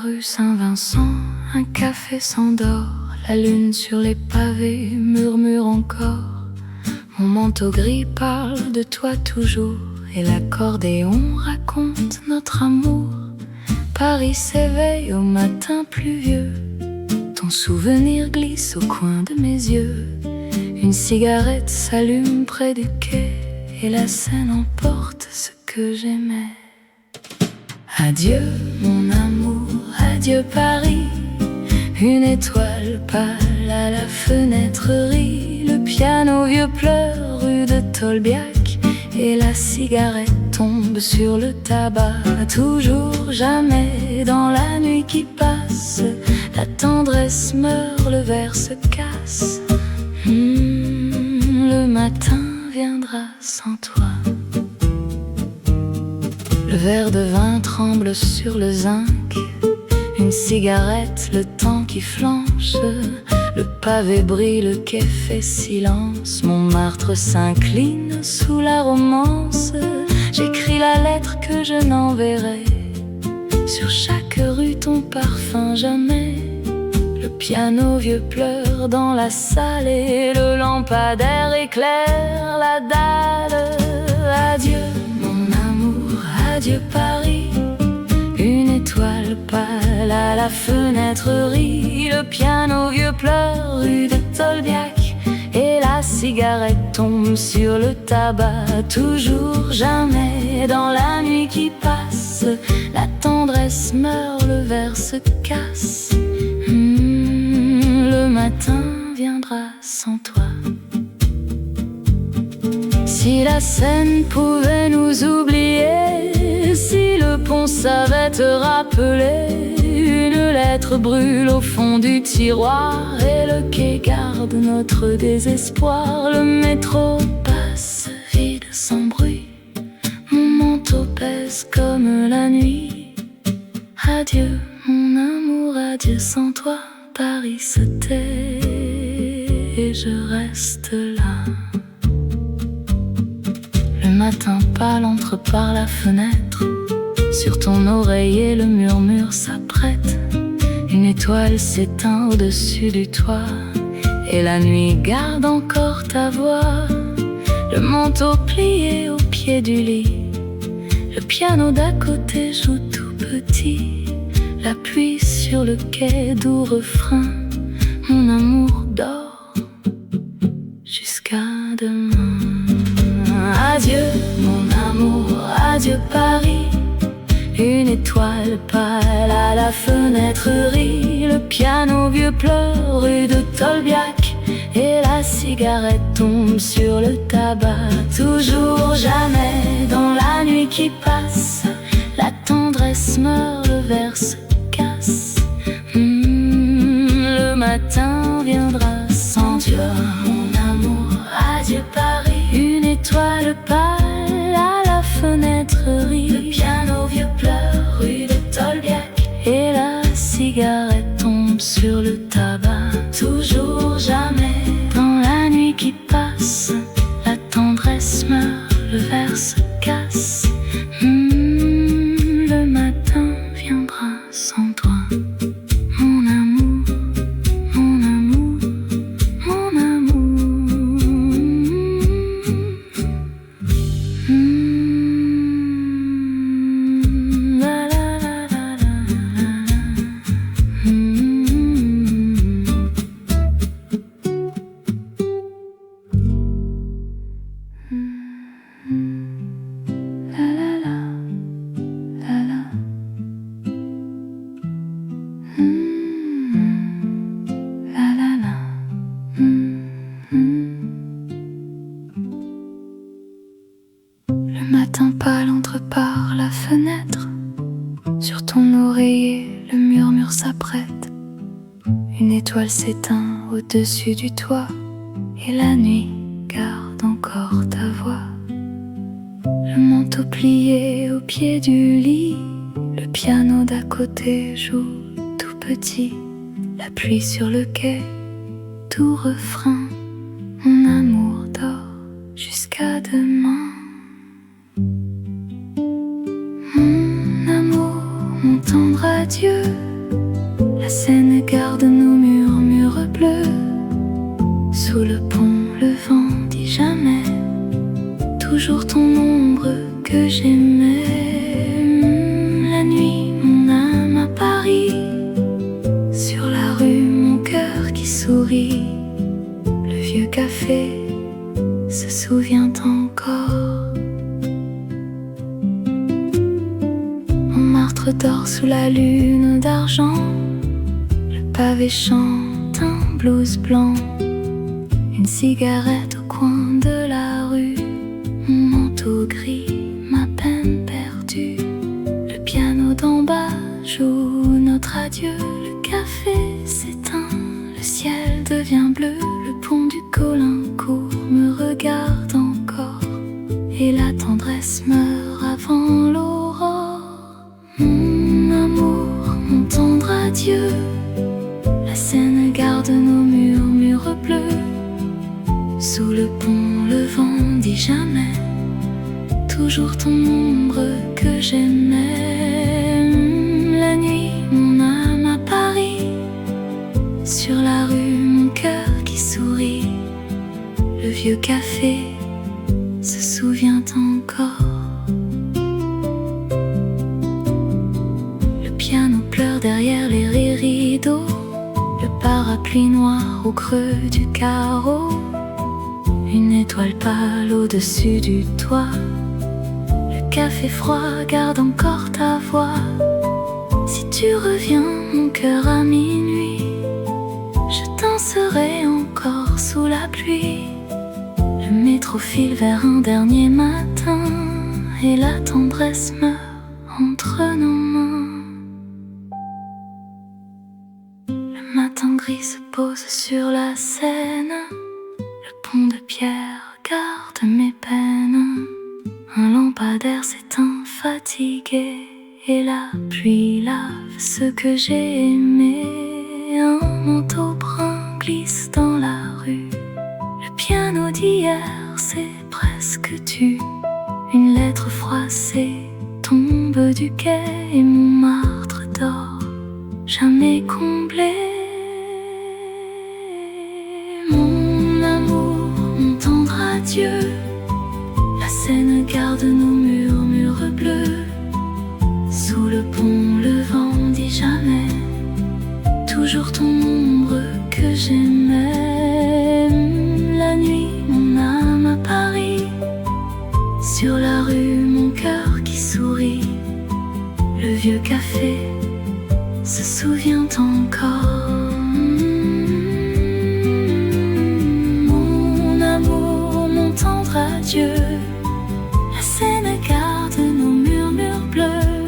rue Saint-Vincent, un café s'endort, la lune sur les pavés murmure encore. Mon manteau gris parle de toi toujours, et l'accordéon raconte notre amour. Paris s'éveille au matin pluvieux, ton souvenir glisse au coin de mes yeux. Une cigarette s'allume près du quai, et la Seine emporte ce que j'aimais. Adieu mon amour, adieu Paris. Une étoile pâle à la fenêtre rit. Le piano vieux pleure rue de Tolbiac, et la cigarette tombe sur le tabac. Toujours, jamais, dans la nuit qui passe, la tendresse meurt, le verre se casse. Le matin viendra sans toi. Le verre de vin tremble sur le zinc, une cigarette, le temps qui flanche. Le pavé brille, le quai fait silence. Montmartre s'incline sous la romance. J'écris la lettre que je n'enverrai. Sur chaque rue ton parfum jamais. Le piano vieux pleure dans la salle, et le lampadaire éclaire la dalle. Adieu mon amour, adieu Paris. Une étoile pâle à la fenêtre rit. Le piano vieux pleure rue de Tolbiac, et la cigarette tombe sur le tabac. Toujours, jamais, dans la nuit qui passe, la tendresse meurt, le verre se casse. Le matin viendra sans toi. Si la Seine pouvait nous oublier, si le pont savait te rappeler, une lettre brûle au fond du tiroir, et le quai garde notre désespoir. Le métro passe vide sans bruit, mon manteau pèse comme la nuit. Adieu mon amour, adieu sans toi. Paris se tait et je reste là. Le matin pâle entre par la fenêtre, sur ton oreiller le murmure s'apprête. Une étoile s'éteint au-dessus du toit, et la nuit garde encore ta voix. Le manteau plié au pied du lit, le piano d'à côté joue tout petit. La pluie sur le quai, doux refrain. Mon amour dort jusqu'à demain. Adieu mon amour, adieu Paris. Une étoile pâle à la fenêtre rit. Le piano vieux pleure rue de Tolbiac, et la cigarette tombe sur le tabac. Toujours, jamais, dans la nuit qui passe, la tendresse meurt, le verre se casse. Le matin viendra sans toi. Mon amour, adieu Paris. Une étoile pâle à la fenêtre rit. Le piano vieux pleure rue de Tolbiac, et la cigarette tombe sur le tabac. Toujours, jamais, dans la nuit qui passe, la tendresse meurt, le verre se casse. Le matin viendra sans toi. Mon amour, mon amour, mon amour. La la la la la Le matin pâle entre par la fenêtre, sur ton oreiller le murmure s'apprête. Une étoile s'éteint au-dessus du toit, et la nuit garde encore ta voix. Le manteau plié au pied du lit, le piano d'à côté joue tout petit. La pluie sur le quai, tout refrain. Mon amour dort jusqu'à demain. Mon amour, mon tendre adieu, La Seine garde nos murmures bleus. Sous le pont, le vent dit jamais. Toujours ton ombre que j'aimais. La nuit, mon âme à Paris. Sur la rue, mon cœur qui sourit. Le vieux café se souvient encore. Montmartre dort sous la lune d'argent. Le pavé chante un blues blanc. Une cigarette au coin de la rue. Mon manteau gris, ma peine perdue. Le piano d'en bas joue notre adieu. Le café s'éteint, le ciel devient bleu. Le pont du Caulaincourt me regarde encore. Et la tendresse meurt avant l'aurore. Mon amour, mon tendre adieu. La Seine garde nos murmures bleus. Sous le pont, le vent dit jamais. Toujours ton ombre que j'aimais. La nuit, mon âme à Paris. Sur la rue, mon cœur qui sourit. Le vieux café se souvient encore. Le piano pleure derrière les rideaux. Le parapluie noir au creux du carreau. Une étoile pâle au-dessus du toit. Le café froid garde encore ta voix. Si tu reviens, mon cœur à minuit, je danserai encore sous la pluie. Le métro file vers un dernier matin. Et la tendresse meurt entre nos mains. Le matin gris se pose sur la Seine. Le pont de pierre garde mes peines. Un lampadaire s'éteint fatigué. Et la pluie lave ce que j'ai aimé. Un manteau brun glisse dans la rue. Le piano d'hier c'est presque tu. Une lettre froissée tombe du quai. Et Montmartre dort, jamais comblé. Mon amour, mon tendre adieu. La Seine garde nos murmures bleus. Sous le pont, le vent dit jamais. Toujours ton ombre que j'aimais. La nuit, mon âme à Paris. Sur la rue, mon cœur qui sourit. Le vieux café se souvient encore. Mon amour, mon tendre adieu. La Seine garde nos murmures bleus.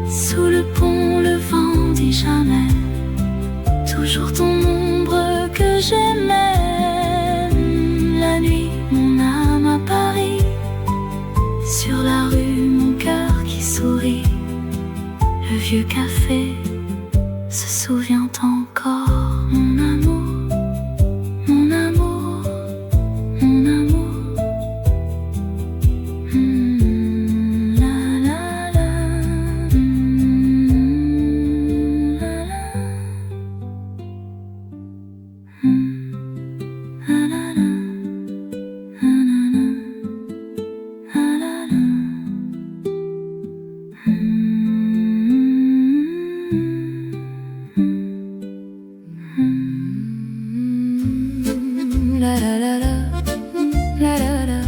Sous le pont, le vent dit jamais. Toujours ton ombre que j'aimais. La nuit, mon âme à Paris. Sur la rue, mon cœur qui sourit. Le vieux café se souvient encore. Mon amour, mon amour, mon amour. La la la, la la. La la la, la la la.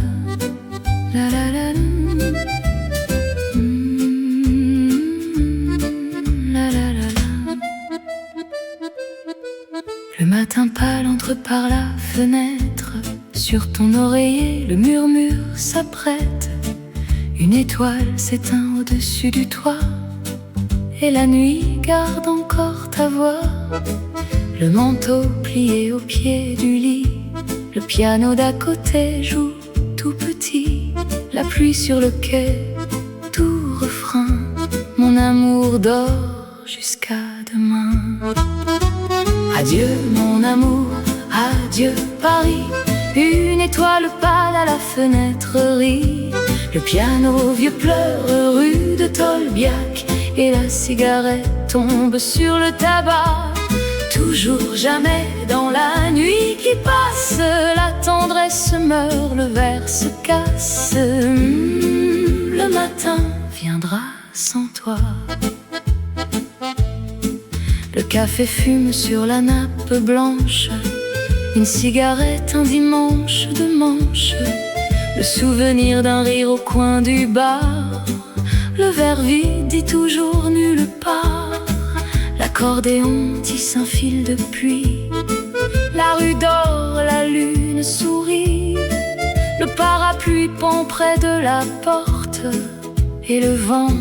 La la la la, la la la, la la la, la la la. Le matin pâle entre par la fenêtre. Sur ton oreiller, le murmure s'apprête. Une étoile s'éteint au-dessus du toit. Et la nuit garde encore ta voix. Le manteau plié au pied du lit. Le piano d'à côté joue tout petit. La pluie sur le quai, tout refrain. Mon amour dort jusqu'à demain. Adieu mon amour, adieu Paris. Une étoile pâle à la fenêtre rit. Le piano vieux pleure rue de Tolbiac. et la cigarette tombe sur le tabac. Toujours jamais dans la nuit qui passe, la tendresse meurt, le verre se casse. Le matin viendra sans toi. Le café fume sur la nappe blanche, une cigarette, un dimanche de manche, le souvenir d'un rire au coin du bar. Le verre vide dit toujours nulle part. L'accordéon tisse un fil de pluie. La rue dort, la lune sourit. Le parapluie pend près de la porte, et le vent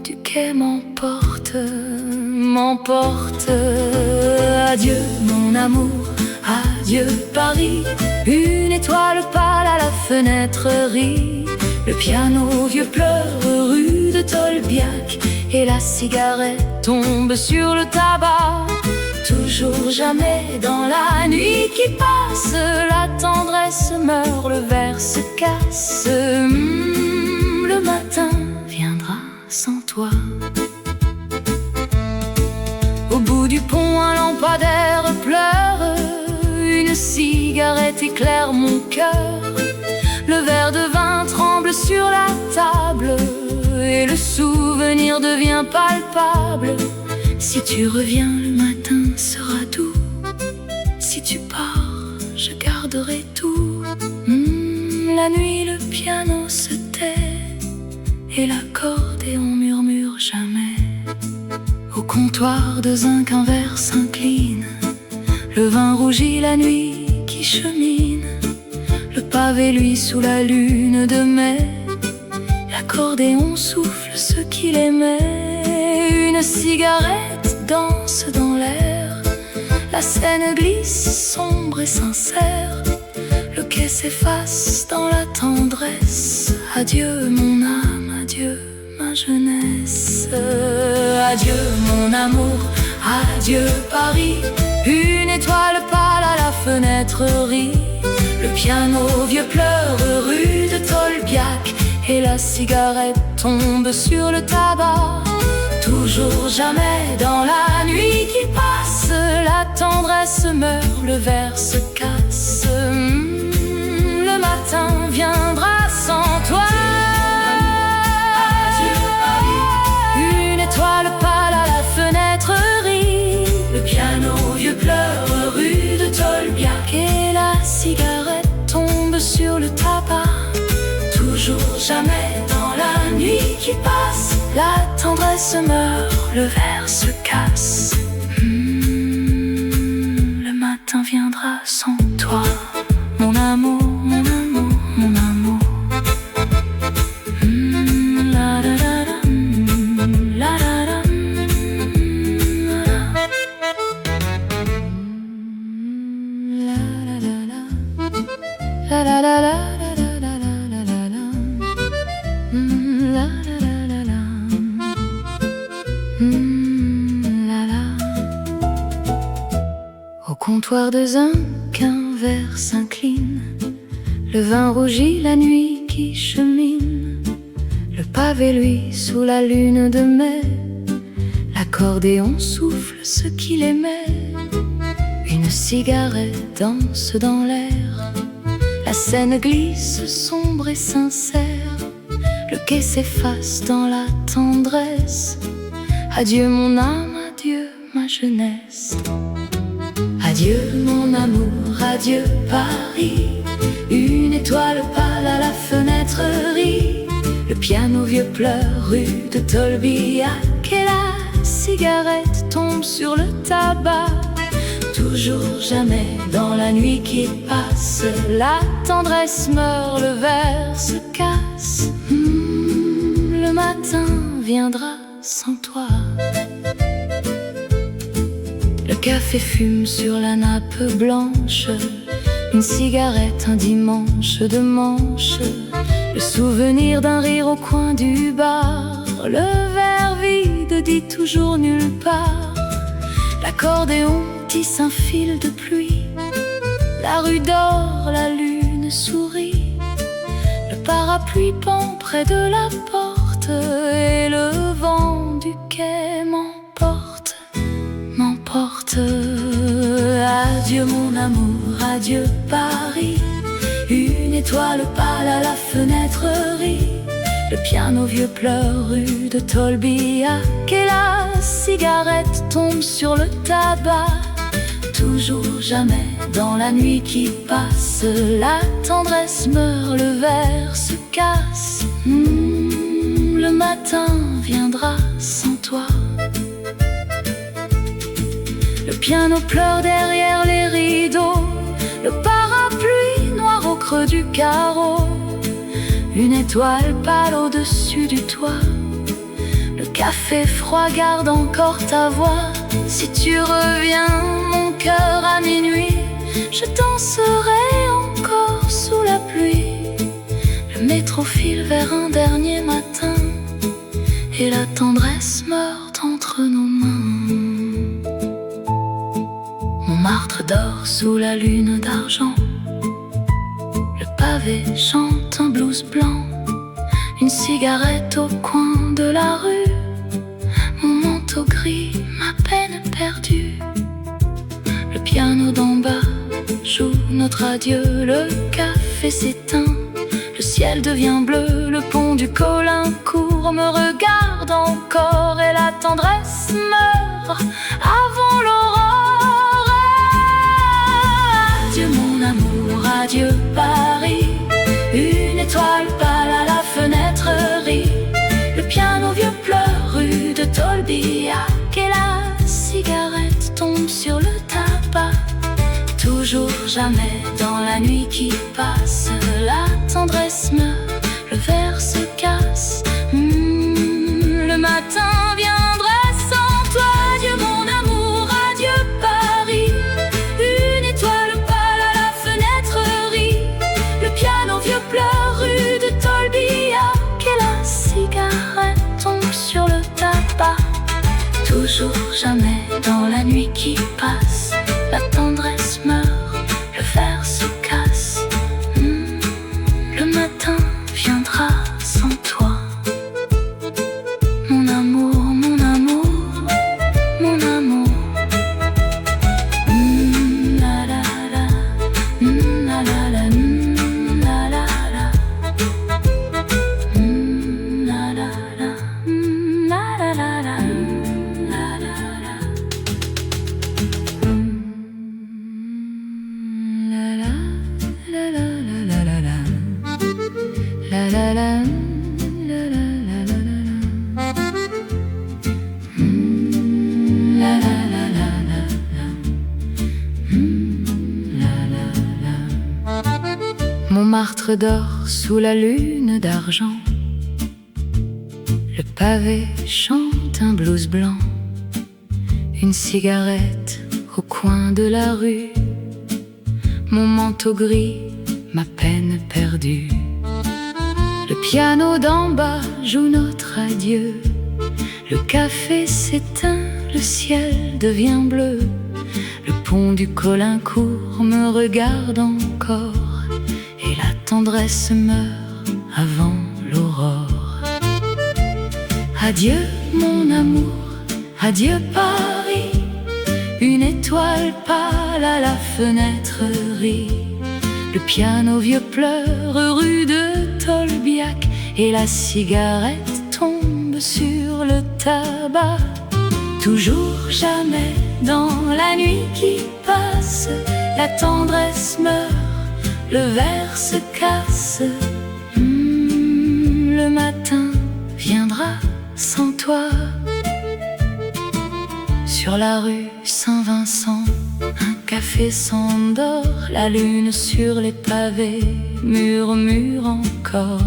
du quai m'emporte, m'emporte. Adieu mon amour, adieu Paris. Une étoile pâle à la fenêtre rit. Le piano vieux pleure rue de Tolbiac, et la cigarette tombe sur le tabac. Toujours jamais dans la nuit qui passe, la tendresse meurt, le verre se casse. Le matin viendra sans toi. Au bout du pont, un lampadaire pleure. Une cigarette éclaire mon cœur. Le verre de vin tremble sur la table, et le souvenir devient palpable. Si tu reviens, le matin sera doux. Si tu pars, je garderai tout. La nuit, le piano se tait, et l'accordéon murmure jamais. Au comptoir de zinc, un verre s'incline. Le vin rougit la nuit qui chemine. Le pavé, lui, sous la lune de mai. L'accordéon souffle ce qu'il aimait. Une cigarette danse dans l'air. La scène glisse sombre et sincère. Le quai s'efface dans la tendresse. Adieu mon âme, adieu ma jeunesse. Adieu mon amour, adieu Paris. Une étoile pâle à la fenêtre rit. Le piano vieux pleure rue de Tolbiac, et la cigarette tombe sur le tabac. Toujours jamais dans la nuit qui passe, la tendresse meurt, le verre se casse. Le matin viendra sans toi. Une étoile pâle à la fenêtre rit. Le piano vieux pleure rue de Tolbiac, et la cigarette tombe sur le tabac. Toujours jamais dans la nuit qui passe, la tendresse meurt, le verre se casse. Le matin viendra sans toi, mon amour, mon amour, mon amour. La la la la, la la la, la la la la. Au comptoir de zinc, un verre s'incline. Le vin rougit la nuit qui chemine. Le pavé, lui, sous la lune de mai. L'accordéon souffle ce qu'il aimait. Une cigarette danse dans l'air. La scène glisse sombre et sincère. Le quai s'efface dans la tendresse. Adieu mon âme, adieu ma jeunesse. Adieu mon amour, adieu Paris. Une étoile pâle à la fenêtre rit. Le piano vieux pleure rue de Tolbiac, et la cigarette tombe sur le tabac. Toujours jamais dans la nuit qui passe, la tendresse meurt, le verre se casse. Le matin viendra sans toi. Le café fume sur la nappe blanche. Une cigarette, un dimanche de manche. Le souvenir d'un rire au coin du bar. Le verre vide dit toujours nulle part. L'accordéon tisse un fil de pluie. La rue dort, la lune sourit. Le parapluie pend près de la porte, et le vent du quai quai m'emporte, m'emporte. Adieu mon amour, adieu Paris. Une étoile pâle à la fenêtre rit. Le piano vieux pleure rue de Tolbiac et la cigarette tombe sur le tabac. Toujours jamais dans la nuit qui passe, la tendresse meurt, le verre se casse. Le matin viendra sans toi. Le piano pleure derrière les rideaux, le parapluie noir au creux du carreau. Une étoile pâle au-dessus du toit. Le café froid garde encore ta voix. Si tu reviens, mon cœur, à minuit, je danserai encore sous la pluie. Le métro file vers un dernier matin et la tendresse meurt entre nos mains. Montmartre dort sous la lune d'argent. Le pavé chante un blues blanc. Une cigarette au coin de la rue. Mon manteau gris, ma peine perdue. Le piano d'en bas joue notre adieu. Le café s'éteint, le ciel devient bleu. Le pont du Caulaincourt me regarde encore et la tendresse meurt avant l'aurore. Adieu mon amour, adieu Paris. Une étoile pâle à la fenêtre rit. Le piano vieux pleure rue de Tolbiac et la cigarette tombe sur le tabac. Toujours jamais dans la nuit qui passe, la tendresse meurt, le verre se casse. Le matin viendra sans toi. Adieu mon amour, adieu Paris. Une étoile pâle à la fenêtre rit. Le piano vieux pleure rue de Tolbiac et la cigarette tombe sur le tabac. Toujours jamais dans la nuit qui passe, la tendresse meurt, le verre se casse. Le matin viendra sans toi. Mon amour, mon amour, mon amour. La la la, la la la, la la la. La la la, la la la la. La la la, la la la la la. La la la la la la. La la la. Montmartre dort sous la lune d'argent. Le pavé chante un blues blanc. Une cigarette au coin de la rue. Mon manteau gris, ma peine perdue. Le piano d'en bas joue notre adieu. Le café s'éteint, le ciel devient bleu. Le pont du Caulaincourt me regarde encore et la tendresse meurt avant l'aurore. Adieu mon amour, adieu Paris. Une étoile pâle à la fenêtre rit. Le piano vieux pleure rue de Tolbiac et la cigarette tombe sur le tabac. Toujours jamais dans la nuit qui passe, la tendresse meurt, le verre se casse. Le matin viendra sans toi. Sur la rue Saint-Vincent, un café s'endort. La lune sur les pavés murmure encore.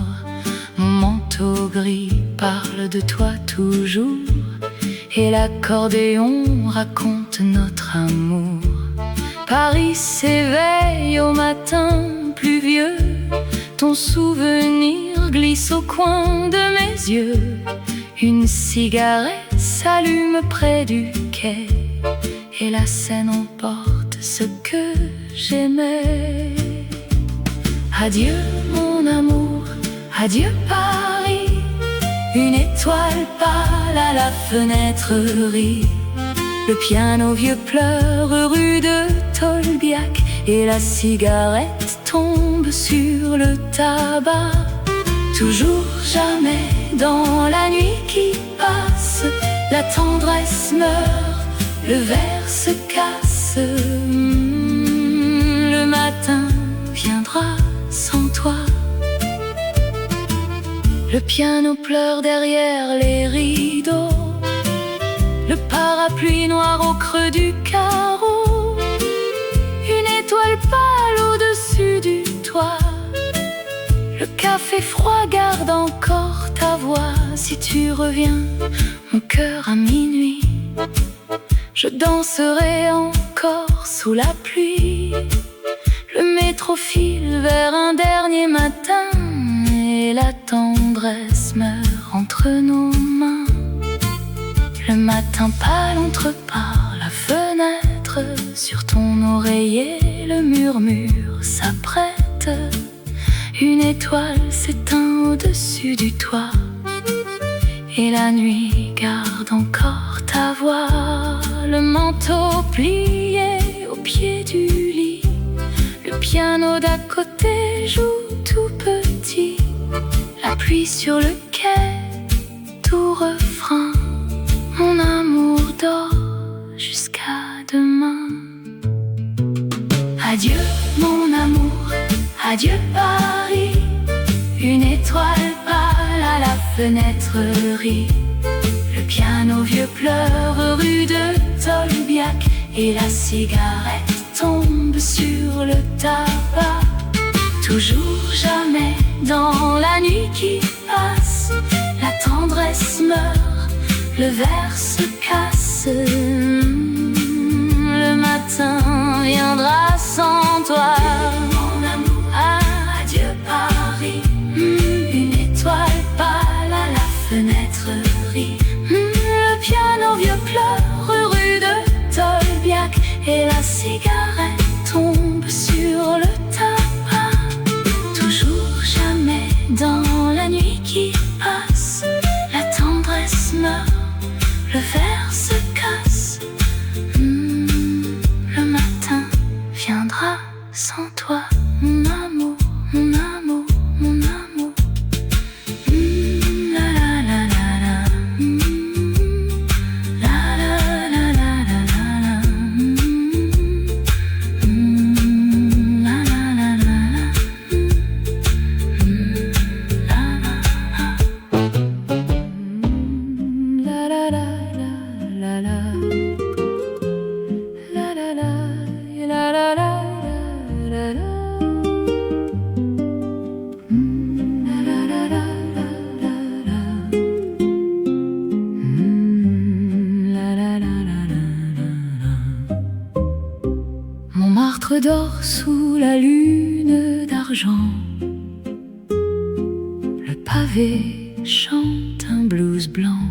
Mon manteau gris parle de toi toujours, et l'accordéon raconte notre amour. Paris s'éveille au matin pluvieux. Ton souvenir glisse au coin de mes yeux. Une cigarette s'allume près du quai et la Seine emporte ce que j'aimais. Adieu mon amour, adieu Paris. Une étoile pâle à la fenêtre rit. Le piano vieux pleure rue de Tolbiac, et la cigarette tombe sur le tabac. Toujours jamais dans la nuit qui passe, la tendresse meurt, le verre se casse. Le matin viendra sans toi. Le piano pleure derrière les rideaux, le parapluie noir au creux du carreau, une étoile pâle au-dessus du toit. Le café froid garde encore ta voix. Si tu reviens, mon cœur à minuit, je danserai encore sous la pluie. Le métro file vers un dernier matin, et la tendresse meurt entre nos mains. Le matin pâle entre par la fenêtre, sur ton oreiller le murmure s'apprête. Une étoile s'éteint au-dessus du toit, et la nuit garde encore ta voix. Le manteau plié au pied du lit, le piano d'à côté joue tout petit. La pluie sur le quai, tout refrain. Mon amour dort jusqu'à demain. Adieu mon amour, adieu Paris. Une étoile pâle à la fenêtre rit. Le piano vieux pleure rue de Tolbiac, et la cigarette tombe sur le tabac. Toujours jamais dans la nuit qui passe, la tendresse meurt, le verre se casse. Le matin viendra sans toi. Mon amour, adieu Paris. Une étoile pâle à la fenêtre rit. Le piano vieux pleure rue de Tolbiac, et la cigarette tombe sur le tabac. Toujours jamais dans la nuit qui passe, la tendresse meurt, le verre se casse. Le matin viendra sans toi, mon amour, mon amour, mon amour. La la la la la. La la la la la la. La la la la la. La la la la la. Montmartre dort sous la lune d'argent. Le pavé chante un blues blanc.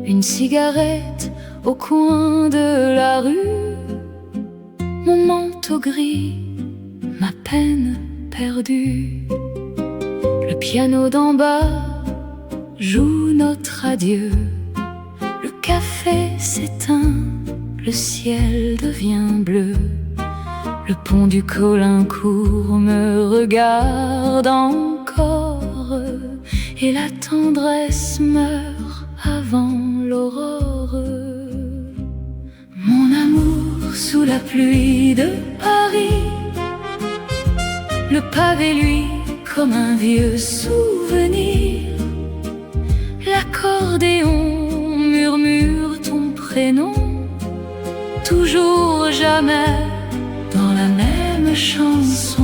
Une cigarette au coin de la rue, mon manteau gris, ma peine perdue. Le piano d'en bas joue notre adieu. Le café s'éteint, le ciel devient bleu. Le pont du Caulaincourt me regarde encore, et la tendresse meurt avant l'aurore. Mon amour sous la pluie de Paris, le pavé lui comme un vieux souvenir. L'accordéon murmure ton prénom, toujours jamais dans la même chanson.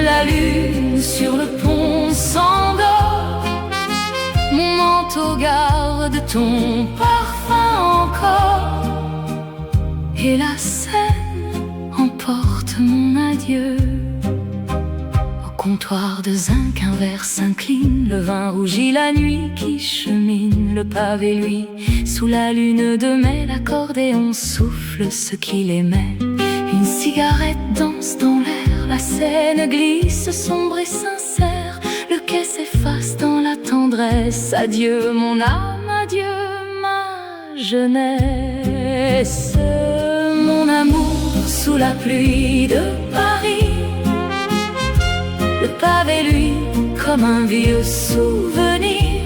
La lune sur le pont s'endort, mon manteau garde ton parfum encore, et la Seine emporte mon adieu. Au comptoir de zinc, un verre s'incline, le vin rougit la nuit qui chemine. Le pavé lui, sous la lune de mai, l'accordéon souffle ce qu'il aimait. Une cigarette danse dans l'air, la Seine glisse sombre et sincère. Le bouquet s'efface dans la tendresse. Adieu mon âme, adieu ma jeunesse. Mon amour sous la pluie de Paris, le pavé lui comme un vieux souvenir.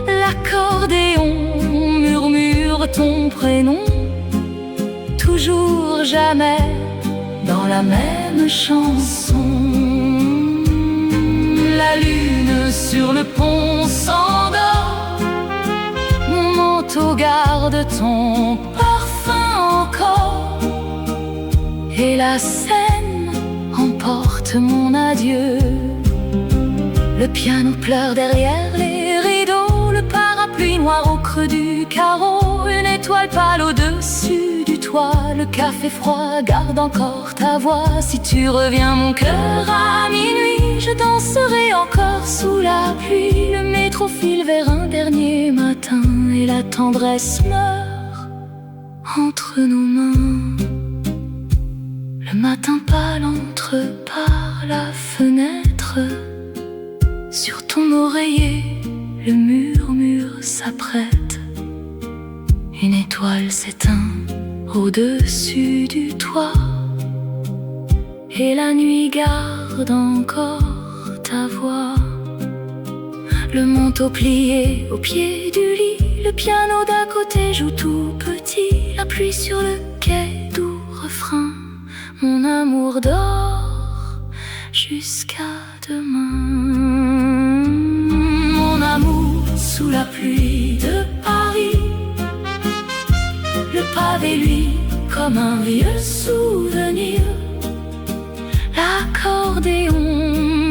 L'accordéon murmure ton prénom, toujours jamais dans la même chanson. La lune sur le pont s'endort, mon manteau garde ton parfum encore, et la Seine emporte mon adieu. Le piano pleure derrière les rideaux, le parapluie noir au creux du carreau, une étoile pâle au-dessus du toit. Le café froid garde encore ta voix. Si tu reviens mon cœur à minuit, je danserai encore sous la pluie. Le métro file vers un dernier matin, et la tendresse meurt entre nos mains. Le matin pâle entre par la fenêtre, sur ton oreiller le murmure s'apprête. Une étoile s'éteint au-dessus du toit, et la nuit garde encore ta voix. Le manteau plié au pied du lit, le piano d'à côté joue tout petit. La pluie sur le quai, doux refrain, mon amour dort jusqu'à demain. Mon amour sous la pluie de Paris, le pavé lui comme un vieux souvenir. L'accordéon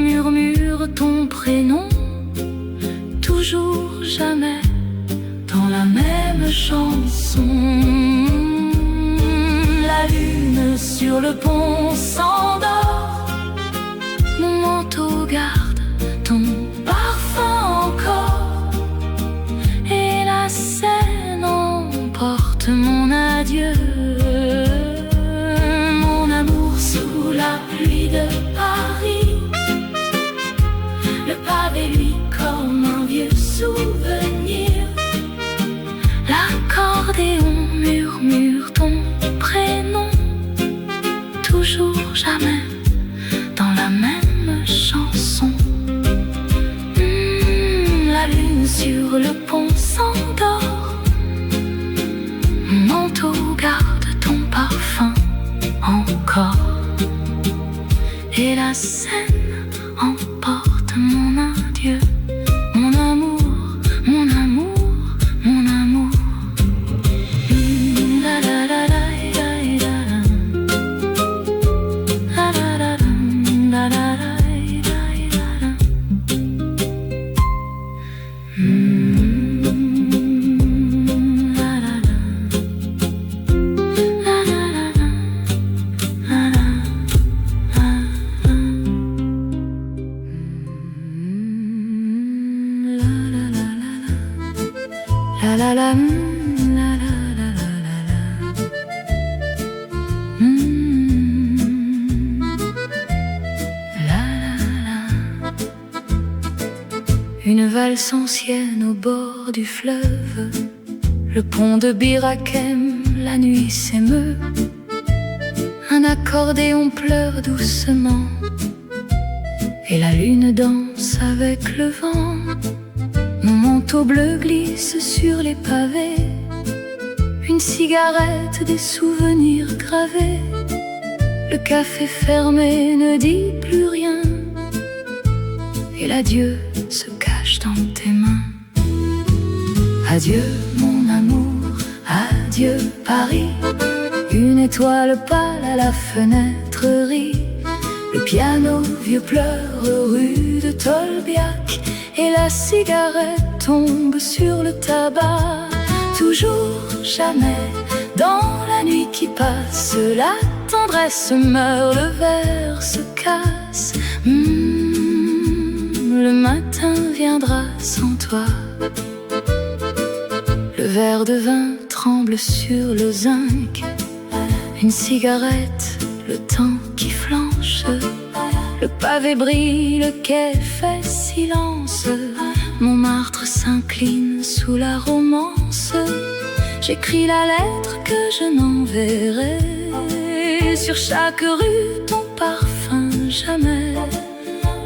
murmure ton prénom, toujours jamais dans la même chanson. La lune sur le pont s'endort, mon manteau garde ton parfum encore, et la Seine emporte mon adieu. Mon amour sous la pluie de Paris, le pavé lui comme un vieux souvenir. L'accordéon murmure ton prénom, toujours jamais dans la même chanson. La lune sur le pont s'endort, mon manteau garde ton parfum encore, et la Seine emporte mon adieu. Mon amour, mon amour, mon amour. La la la la la la la la la la la la. La la la, la la la la la. La la la. Une valse ancienne au bord du fleuve, le pont de Bir Hakeim, la nuit s'émeut. Un accordéon pleure doucement, et la lune danse avec le vent. Mon manteau bleu glisse sur les pavés, une cigarette, des souvenirs gravés. Le café fermé ne dit plus rien, et l'adieu se cache dans tes mains. Adieu mon amour, adieu Paris. Une étoile pâle à la fenêtre rit. Le piano vieux pleure rue de Tolbiac, et la cigarette tombe sur le tabac. Toujours jamais dans la nuit qui passe, la tendresse meurt, le verre se casse. Le matin viendra sans toi. Le verre de vin tremble sur le zinc. Une cigarette, le temps qui flanche. Le pavé brille, le quai fait silence. Montmartre s'incline sous la romance. J'écris la lettre que je n'enverrai. Sur chaque rue, ton parfum jamais.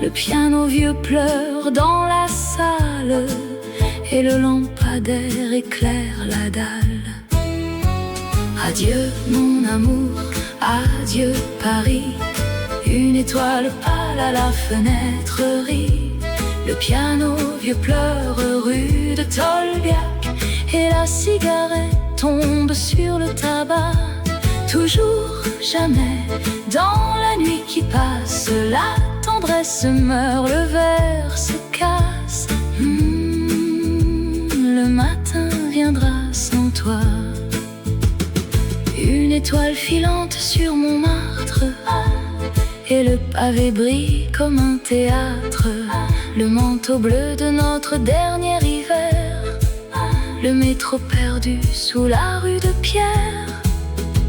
Le piano vieux pleure dans la salle et le lampadaire éclaire la dalle. Adieu mon amour, adieu Paris. Une étoile pâle à la fenêtre rit. Le piano vieux pleure rue de Tolbiac et la cigarette tombe sur le tabac. Toujours, jamais, dans la nuit qui passe, la tendresse meurt, le verre se casse. Le matin viendra sans toi. Une étoile filante sur Montmartre et le pavé brille comme un théâtre. Le manteau bleu de notre dernier hiver. Le métro perdu sous la rue de Pierre.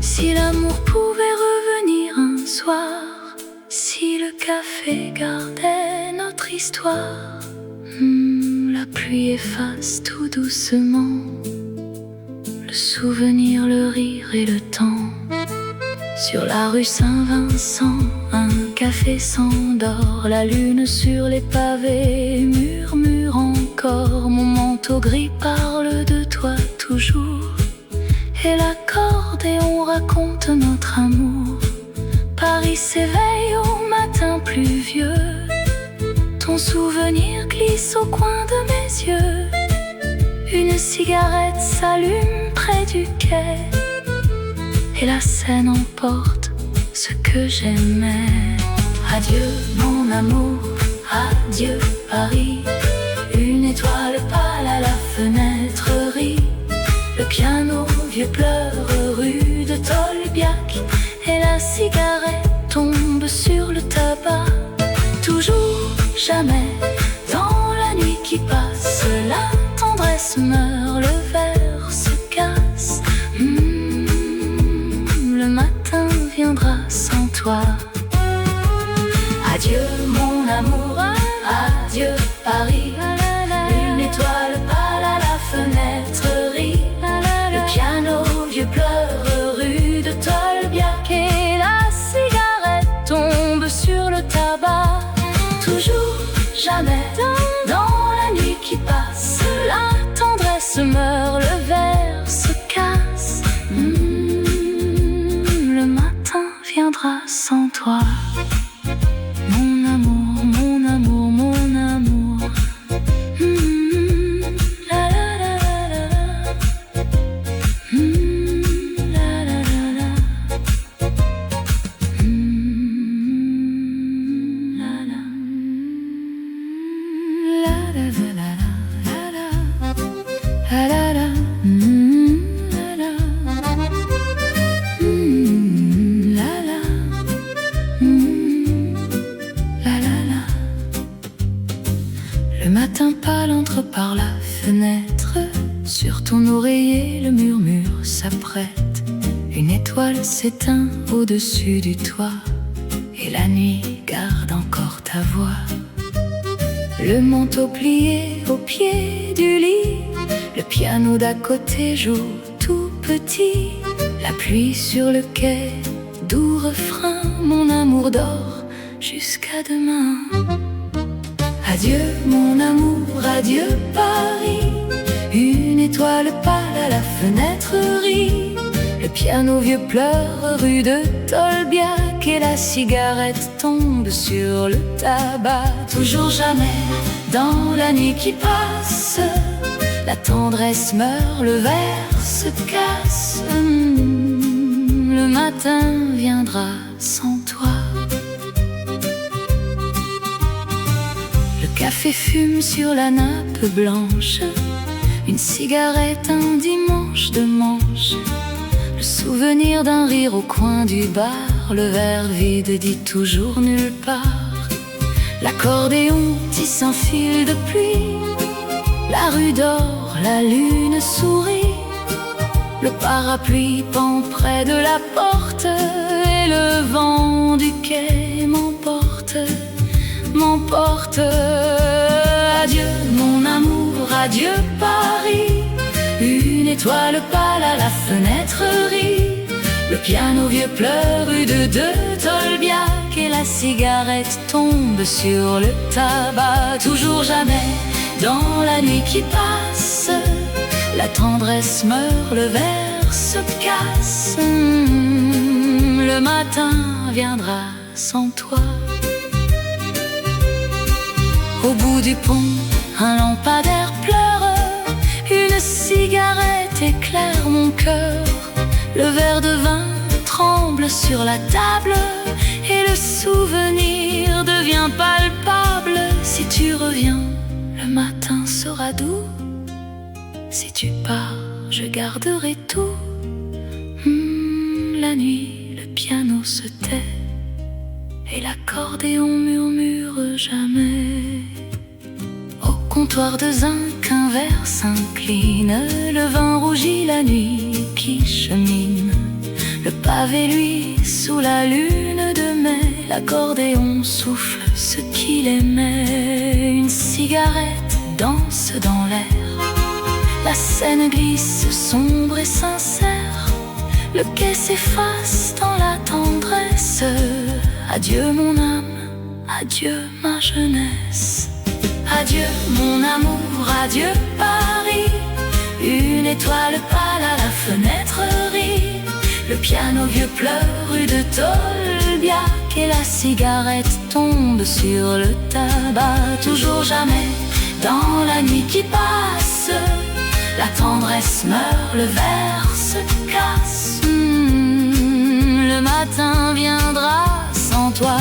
Si l'amour pouvait revenir un soir, si le café gardait notre histoire, la pluie efface tout doucement le souvenir, le rire et le temps. Sur la rue Saint-Vincent, un café s'endort. La lune sur les pavés murmure encore. Mon manteau gris parle de toi toujours. Et l'accordéon raconte notre amour. Paris s'éveille au matin pluvieux. Ton souvenir glisse au coin de mes yeux. Une cigarette s'allume près du quai et la Seine emporte ce que j'aimais. Adieu mon amour, adieu Paris. Une étoile pâle à la fenêtre rit. Le piano vieux pleure rue de Tolbiac et la cigarette tombe sur le tabac. Toujours, jamais, dans la nuit qui passe, la tendresse meurt, le verre se casse. Le matin viendra sans toi. Adieu mon amour, adieu Paris. Une étoile pâle à la fenêtre rit. Le piano vieux pleure rue de Tolbiac et la cigarette tombe sur le tabac. Toujours, jamais, dans la nuit qui passe, la tendresse meurt, le verre se casse. Le matin viendra sans toi. Mon amour, mon amour, mon amour. La la la la la. La la la la. La la. La la la la la. La la la. Le matin pâle entre par la fenêtre. Sur ton oreiller le murmure s'apprête. Une étoile s'éteint au-dessus du toit et la nuit garde encore ta voix. Le manteau plié au pied du lit. Le piano d'à côté joue tout petit. La pluie sur le quai, doux refrain. Mon amour dort jusqu'à demain. Adieu mon amour, adieu Paris. Une étoile pâle à la fenêtre rit. Le piano vieux pleure rue de Tolbiac et la cigarette tombe sur le tabac. Toujours, jamais, dans la nuit qui passe, la tendresse meurt, le verre se casse. Le matin viendra sans toi. Le café fume sur la nappe blanche. Une cigarette, un dimanche de manche. Le souvenir d'un rire au coin du bar. Le verre vide dit toujours nulle part. L'accordéon tisse un fil de pluie. La rue dort, la lune sourit. Le parapluie pend près de la porte et le vent du quai m'emporte. emporte. Adieu mon amour, adieu Paris. Une étoile pâle à la fenêtre rit. Le piano vieux pleure rue de Tolbiac. Et la cigarette tombe sur le tabac. Toujours jamais dans la nuit qui passe, la tendresse meurt, le verre se casse. Le matin viendra sans toi. Au bout du pont, un lampadaire pleure. Une cigarette éclaire mon cœur. Le verre de vin tremble sur la table. Et le souvenir devient palpable. Si tu reviens, le matin sera doux. Si tu pars, je garderai tout. La nuit, le piano se tait. Et l'accordéon murmure jamais. Au comptoir de zinc, un verre s'incline. Le vin rougit la nuit qui chemine. Le pavé, lui, sous la lune de mai. L'accordéon souffle ce qu'il aimait. Une cigarette danse dans l'air. La scène glisse sombre et sincère. Le quai s'efface dans la tendresse. Adieu mon âme, adieu ma jeunesse. Adieu mon amour, adieu Paris. Une étoile pâle à la fenêtre rit. Le piano vieux pleure rue de Tolbiac. Et la cigarette tombe sur le tabac. Toujours jamais dans la nuit qui passe, la tendresse meurt, le verre se casse. Le matin viendra sans toi.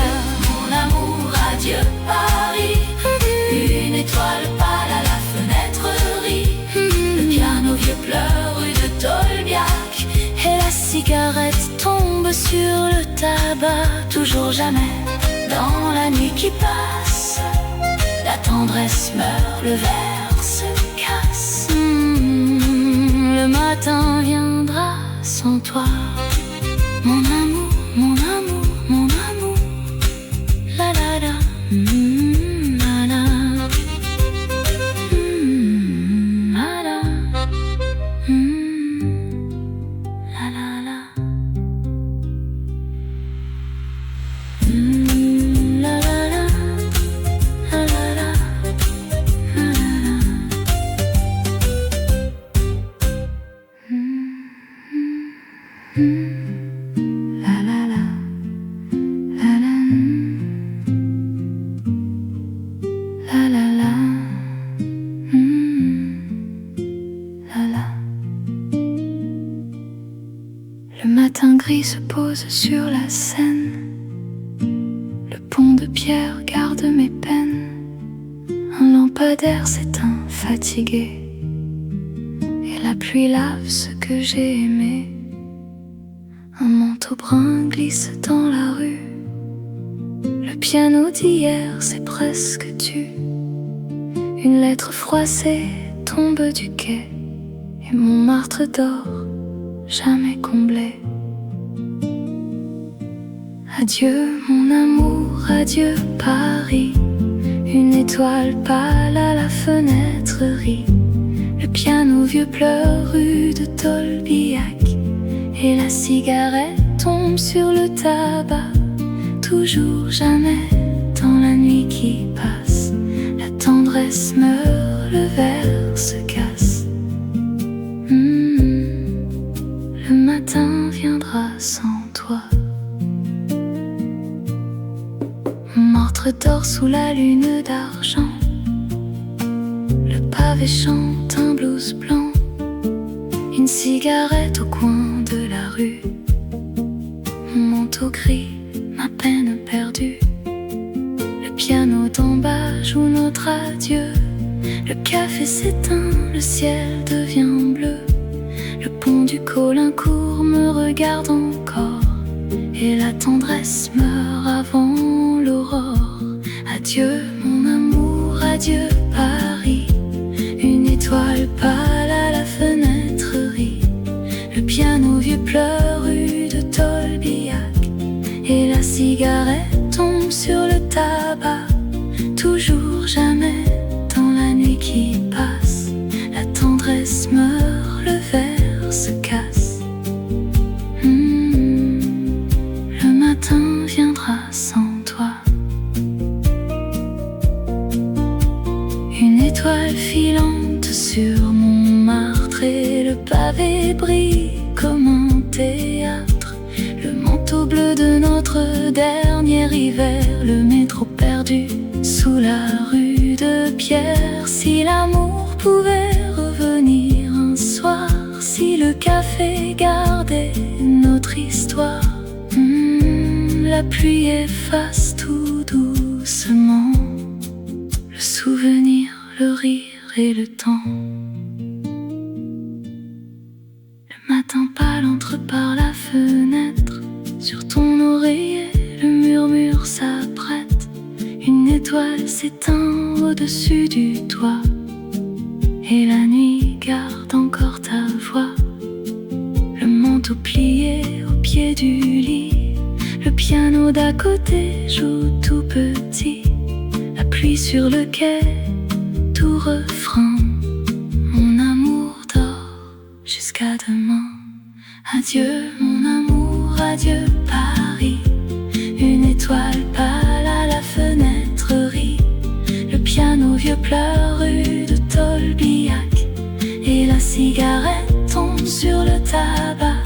Mon amour, adieu Paris. Une étoile pâle à la fenêtre rit. Le piano vieux pleure rue de Tolbiac. Et la cigarette tombe sur le tabac. Toujours jamais dans la nuit qui passe, la tendresse meurt, le verre se casse. Le matin viendra sans toi. Mon amour, mon amour, mon amour. La la la, la la. La la, la la la. La la la, la la la, la la la. La la la, la la. La la la, la la. Le matin gris se pose sur la Seine. Le pont de pierre garde mes peines. Un lampadaire s'éteint fatigué. Et la pluie lave ce que j'ai aimé. Un manteau brun glisse dans la rue. Le piano d'hier s'est presque tu. Une lettre froissée tombe du quai. Et Montmartre dort, jamais comblé. Adieu mon amour, adieu Paris. Une étoile pâle à la fenêtre rit. Le piano vieux pleure rue de Tolbiac. Et la cigarette tombe sur le tabac. Toujours jamais dans la nuit qui passe, la tendresse meurt, le verre se casse. Le matin viendra sans toi. Montmartre dort sous la lune d'argent. Le pavé chante un blues blanc. Une cigarette au coin de la rue. Mon manteau gris, ma peine perdue. Le piano d'en bas joue notre adieu. Le café s'éteint, le ciel devient bleu. Le pont du Caulaincourt me regarde encore. Et la tendresse meurt avant l'aurore. Adieu mon amour, adieu Paris. Une étoile pâle à la fenêtre rit. Le piano vieux pleure rue de Tolbiac. Et la cigarette tombe sur le tabac. Tout pavé brille comme un théâtre. Le manteau bleu de notre dernier hiver, le métro perdu sous la rue de pierre. Si l'amour pouvait revenir un soir, si le café gardait notre histoire, la pluie efface tout doucement le souvenir, le rire et le temps. Le matin pâle entre par la fenêtre, sur ton oreiller le murmure s'apprête. Une étoile s'éteint au-dessus du toit, et la nuit garde encore ta voix. Le manteau plié au pied du lit, le piano d'à côté joue tout petit. La pluie sur le quai, tout refrain. Mon amour dort jusqu'à demain. Adieu mon amour, adieu Paris. Une étoile pâle à la fenêtre rit. Le piano vieux pleure rue de Tolbiac, et la cigarette tombe sur le tabac.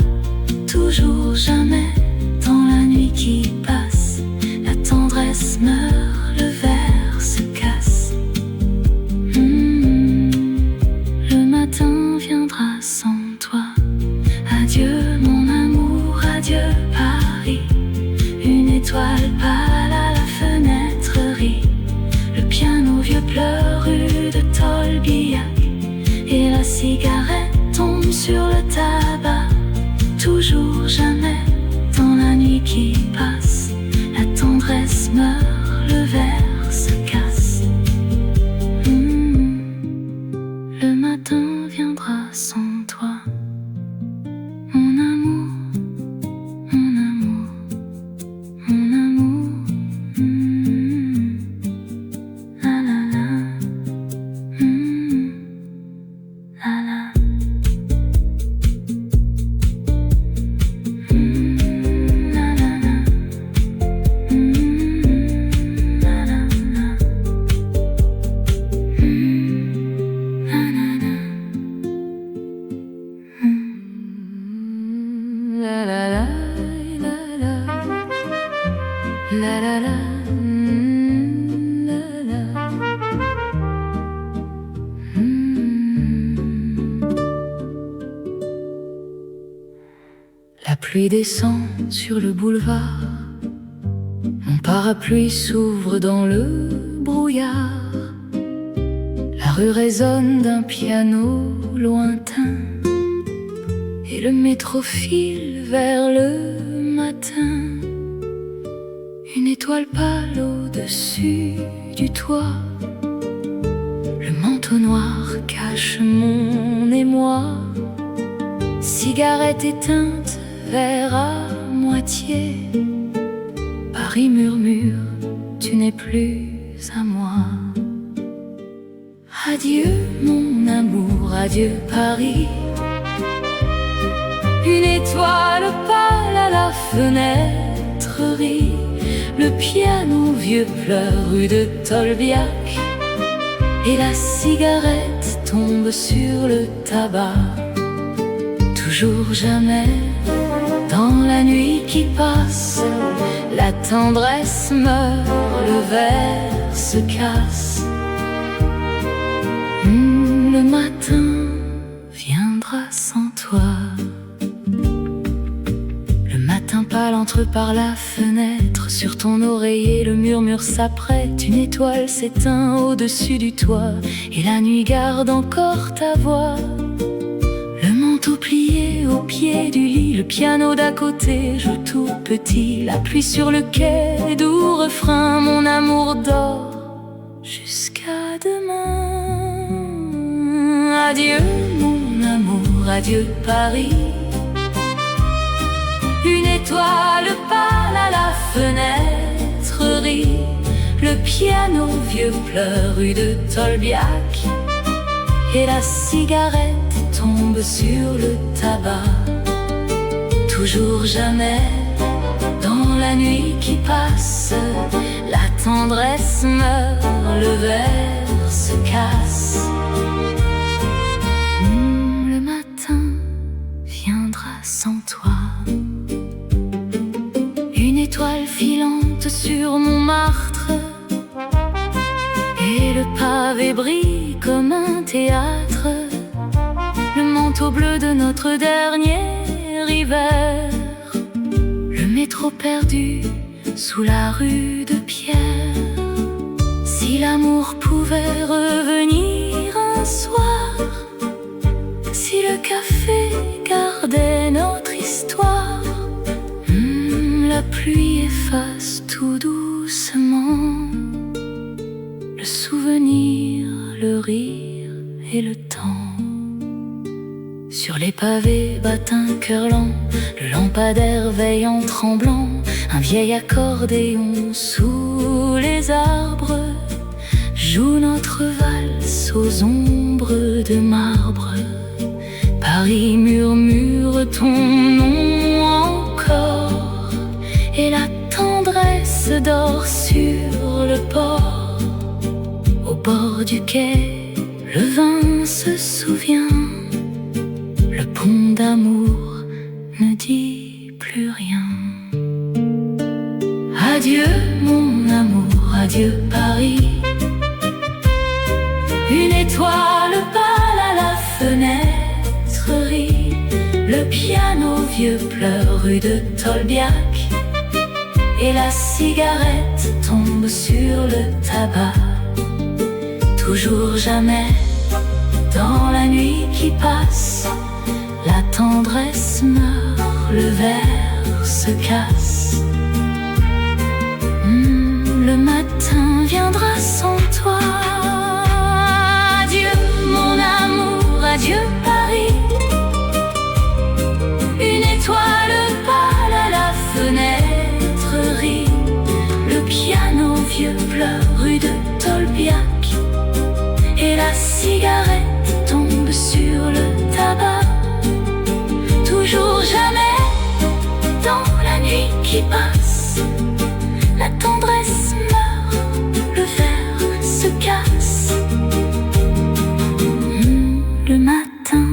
Toujours jamais dans la nuit qui passe, la tendresse meurt, le verre se casse. Le matin viendra sans toi. Adieu mon amour, adieu Paris. Une étoile pâle à la fenêtre rit. Le piano vieux pleure rue de Tolbiac, et la cigarette tombe sur le tabac. Toujours jamais dans la nuit qui passe, la tendresse meurt, le verre se casse. Le matin viendra sans toi. Mon amour, mon amour, mon amour. La la la, la la. La la la, la la, la la la, la la. La pluie descend sur le boulevard, mon parapluie s'ouvre dans le brouillard. La rue résonne d'un piano lointain, et le métro file vers le matin. Une étoile pâle au-dessus du toit, le manteau noir cache mon émoi. Cigarette éteinte, verre à moitié. Paris murmure, tu n'es plus à moi. Adieu mon amour, adieu Paris. Une étoile pâle à la fenêtre rit. Le piano vieux pleure rue de Tolbiac, et la cigarette tombe sur le tabac. Toujours jamais dans la nuit qui passe, la tendresse meurt, le verre se casse. Le matin viendra sans toi. Le matin pâle entre par la fenêtre, sur ton oreiller le murmure s'apprête. Une étoile s'éteint au-dessus du toit, et la nuit garde encore ta voix. Le manteau plié au pied du lit, le piano d'à côté joue tout petit. La pluie sur le quai, doux refrain, mon amour dort jusqu'à demain. Adieu mon amour, adieu Paris. Une étoile pâle à la fenêtre rit. Le piano vieux pleure rue de Tolbiac, et la cigarette tombe sur le tabac. Toujours jamais dans la nuit qui passe, la tendresse meurt, le verre se casse. Le matin toile filante sur Montmartre, et le pavé brille comme un théâtre, le manteau bleu de notre dernier hiver, le métro perdu sous la rue de Pierre. Si l'amour pouvait revenir un soir, si le café gardait notre histoire, la pluie efface tout doucement le souvenir, le rire et le temps. Sur les pavés bat un cœur lent, le lampadaire veille en tremblant, un vieil accordéon sous les arbres joue notre valse aux ombres de marbre. Paris murmure ton nom encore, et la tendresse dort sur le port. Au bord du quai, le vin se souvient, le pont d'amour ne dit plus rien. Adieu mon amour, adieu Paris. Une étoile pâle à la fenêtre rit, le piano vieux pleure rue de Tolbiac, et la cigarette tombe sur le tabac. Toujours jamais, dans la nuit qui passe, la tendresse meurt, le verre se casse. Le matin viendra sans toi. Adieu mon amour, adieu Paris. Une étoile pâle à la fenêtre rit, le piano vieux pleure rue de Tolbiac, et la cigarette tombe sur le tabac. Toujours jamais, dans la nuit qui passe, la tendresse meurt, le verre se casse. Le matin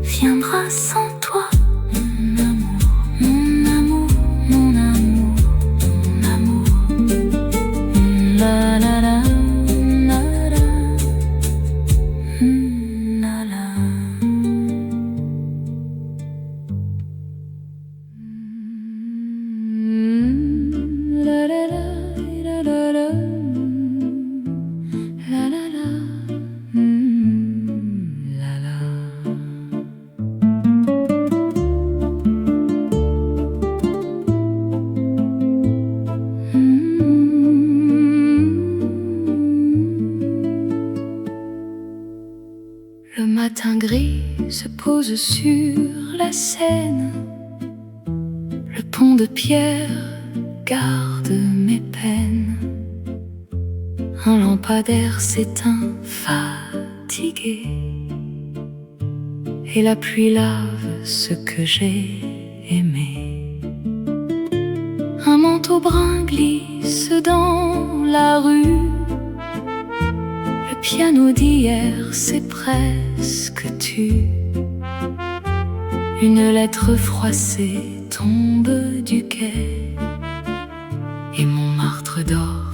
viendra sans toi, mon amour, mon amour, mon amour, mon amour. La la la, la la, la la. La la la, la la la, la la la, la la. Le matin gris se pose sur la Seine, le pont de pierre garde mes peines. Un lampadaire s'éteint fatigué, et la pluie lave ce que j'ai aimé. Un manteau brun glisse dans la rue, le piano d'hier c'est presque tu. Une lettre froissée tombe du quai, et Montmartre dort,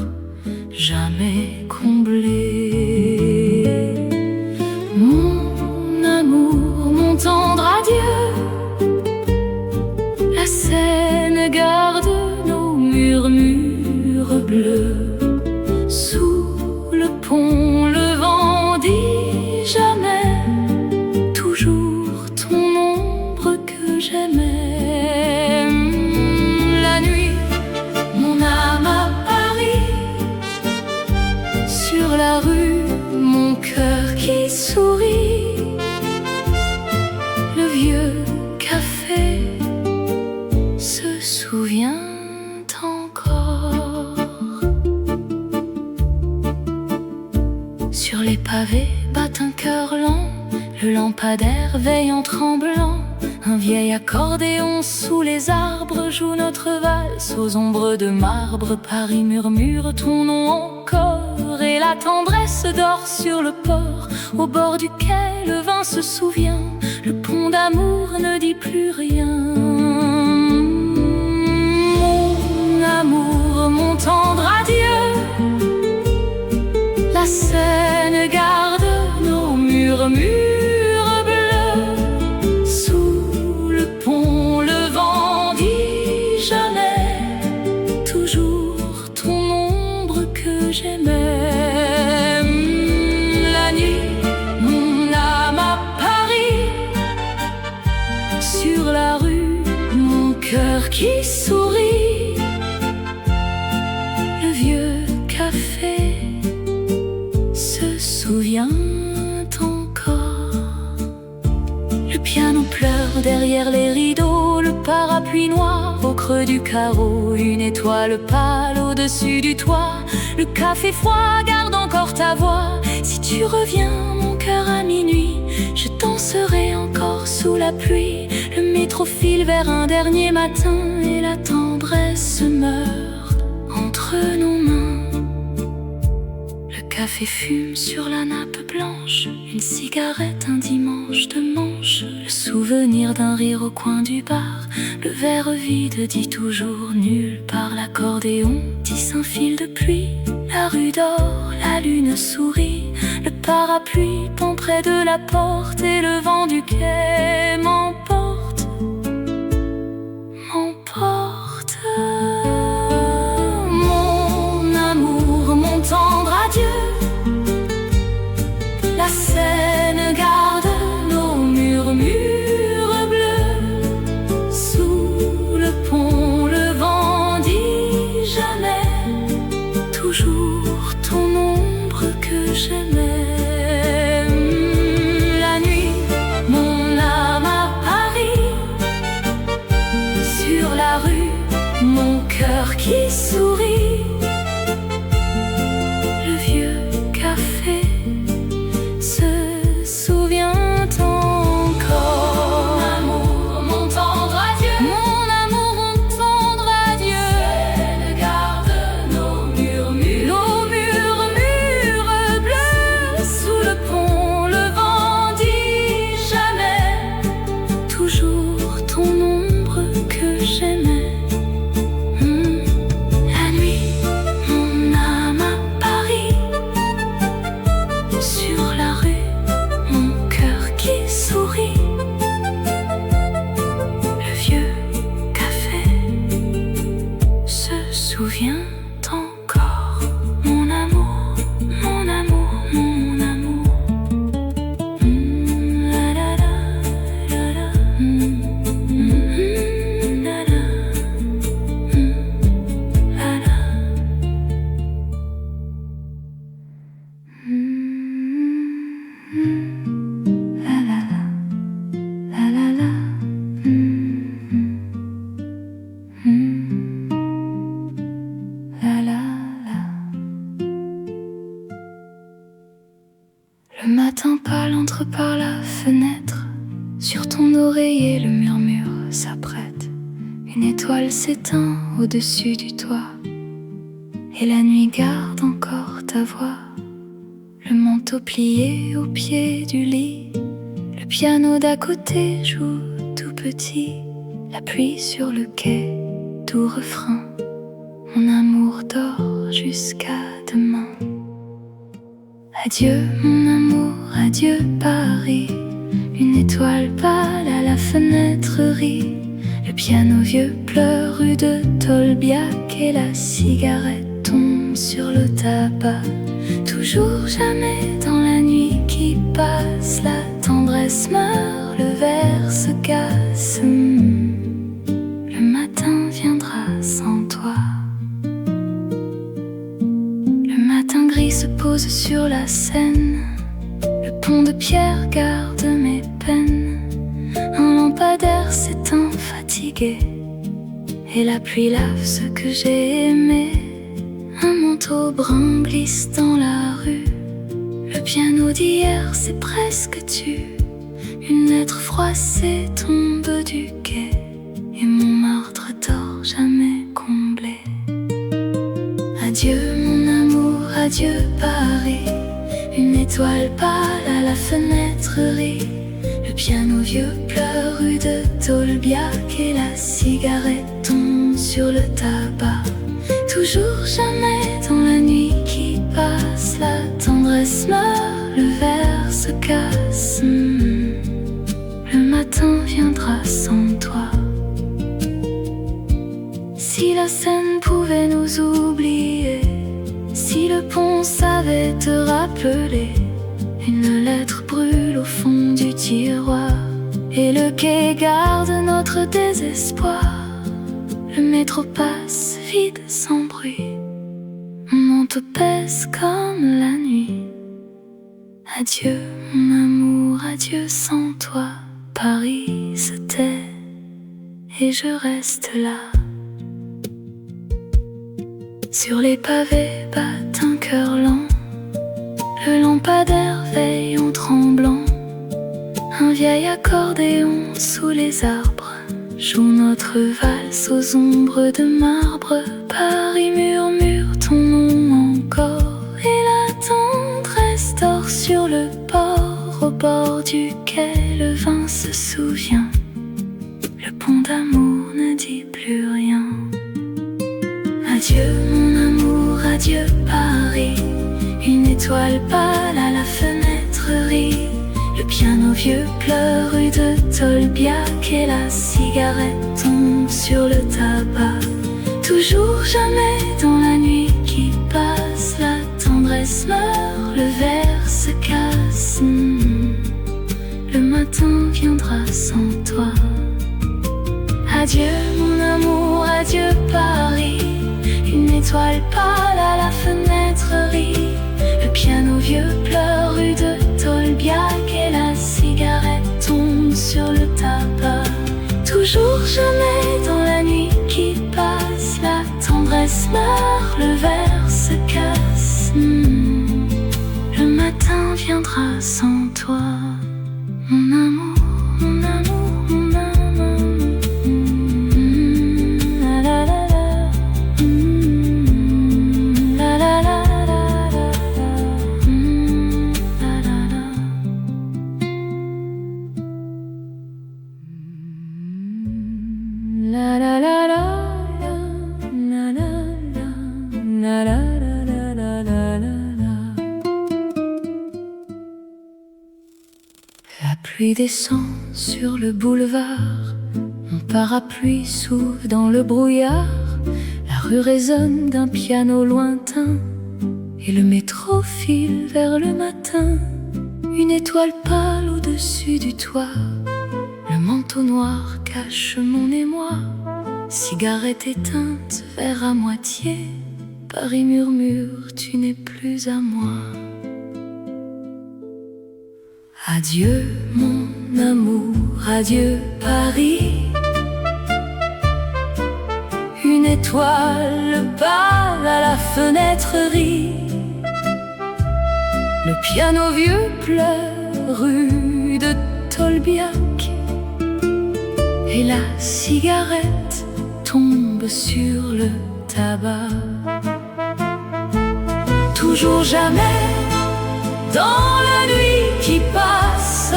jamais comblé. Mon amour, mon tendre adieu, la Seine garde nos murmures bleus. Sous le pont, le vent dit jamais, toujours ton ombre que j'aimais. La nuit, mon âme à Paris, sur la rue, mon cœur qui sourit. Le vieux café se souvient encore. Sur les pavés bat un cœur lent, le lampadaire veille en tremblant. Un vieil accordéon sous les arbres joue notre valse aux ombres de marbre. Paris murmure ton nom encore, et la tendresse dort sur le port. Au bord du quai, le vin se souvient, le pont d'amour ne dit plus rien. Mon mon tendre adieu. La Seine garde nos murmures bleus. Sous le pont, le vent dit jamais. Toujours ton ombre que j'aimais. La nuit, mon âme à Paris. Sur la rue, mon cœur qui sourit. Le vieux café se souvient encore. Le piano pleure derrière les rideaux. Le parapluie noir au creux du carreau. Une étoile pâle au-dessus du toit. Le café froid garde encore ta voix. Si tu reviens, mon cœur, à minuit, je danserai encore sous la pluie. Le métro file vers un dernier matin et la tendresse meurt entre nos mains. Le café fume sur la nappe blanche. Une cigarette, un dimanche de manche. Le souvenir d'un rire au coin du bar. Le verre vide dit toujours nulle part. L'accordéon tisse un fil de pluie. La rue dort, la lune sourit. Le parapluie pend près de la porte. Et le vent du quai m'emporte, m'emporte. Mon amour, mon tendre adieu. La Seine garde nos murmures bleus. Sous le pont, le vent dit jamais. Toujours ton ombre que j'aimais. La nuit, mon âme à Paris. Sur la rue, mon cœur qui sourit. Le vieux café se souvient encore. Mon amour, mon tendre adieu. Mon amour, mon tendre adieu. Seine garde nos murmures bleus. Sous le pont, le vent dit jamais. Toujours ton ombre que j'aimais. La nuit, mon âme à Paris. Sur la rue, mon cœur qui sourit. Le vieux café se souvient encore. Mon amour, mon amour, mon amour. La la la, la la. La la, la la. La la la, la la la. La la la. Le matin pâle entre par la fenêtre. Sur ton oreiller le murmure s'apprête. Une étoile s'éteint au-dessus du toit. Et la nuit garde encore ta voix. Le manteau plié au pied du lit. Le piano d'à côté joue tout petit. La pluie sur le quai, doux refrain. Mon amour dort jusqu'à demain. Adieu mon amour, adieu Paris. Une étoile pâle à la fenêtre rit. Le piano vieux pleure rue de Tolbiac. Et la cigarette tombe sur le tabac. Toujours jamais dans la nuit qui passe. La tendresse meurt, le verre se casse. Le matin viendra sans toi. Le matin gris se pose sur la Seine. Le pont de pierre garde mes peines. Un lampadaire s'éteint fatigué. Et la pluie lave ce que j'ai aimé. Un manteau brun glisse dans la rue. Le piano d'hier c'est presque tu. Une lettre froissée tombe du quai. Et Montmartre dort jamais comblé. Adieu mon amour, adieu Paris. Une étoile pâle à la fenêtre rit. Le piano vieux pleure rue de Tolbiac. Et la cigarette tombe sur le tabac. Toujours jamais dans la nuit qui passe, la tendresse meurt, le verre se casse. Le matin viendra sans toi. Si la Seine pouvait nous oublier, si le pont savait te rappeler, une lettre brûle au fond du tiroir, et le quai garde notre désespoir. Le métro passe vide sans bruit, mon te pèse comme la nuit. Adieu mon amour, adieu sans toi. Paris se tait et je reste là. Sur les pavés bat un cœur lent, le lampadaire veille en tremblant. Un vieil accordéon sous les arbres joue notre valse aux ombres de marbre. Paris murmure ton nom encore, et la tendresse dort sur le port. Au bord du quai, le vin se souvient, le pont d'amour ne dit plus rien. Adieu mon amour, adieu Paris. Une étoile pâle à la fenêtre rit. Le piano vieux pleure rue de Tolbiac, et la cigarette tombe sur le tabac. Toujours jamais dans la nuit qui passe, la tendresse meurt, le verre se casse. Le matin viendra sans toi. Adieu mon amour, adieu Paris. Une étoile pâle à la fenêtre rit. Le piano vieux pleure rue de Tolbiac, et la cigarette tombe sur le tabac. Toujours jamais dans la nuit qui passe, la tendresse meurt, le verre se casse. Le matin viendra sans toi. Mon amour, mon amour, mon amour. La la la la. La la la la la. La la la. La la la la. La la la. La la la la la la. La pluie descend sur le boulevard, mon parapluie s'ouvre dans le brouillard. La rue résonne d'un piano lointain, et le métro file vers le matin. Une étoile pâle au-dessus du toit, le manteau noir cache mon émoi. Cigarette éteinte, verre à moitié, Paris murmure, tu n'es plus à moi. Adieu mon amour, adieu Paris. Une étoile pâle à la fenêtre rit. Le piano vieux pleure rue de Tolbiac, et la cigarette tombe sur le tabac. Toujours jamais dans la nuit qui passe,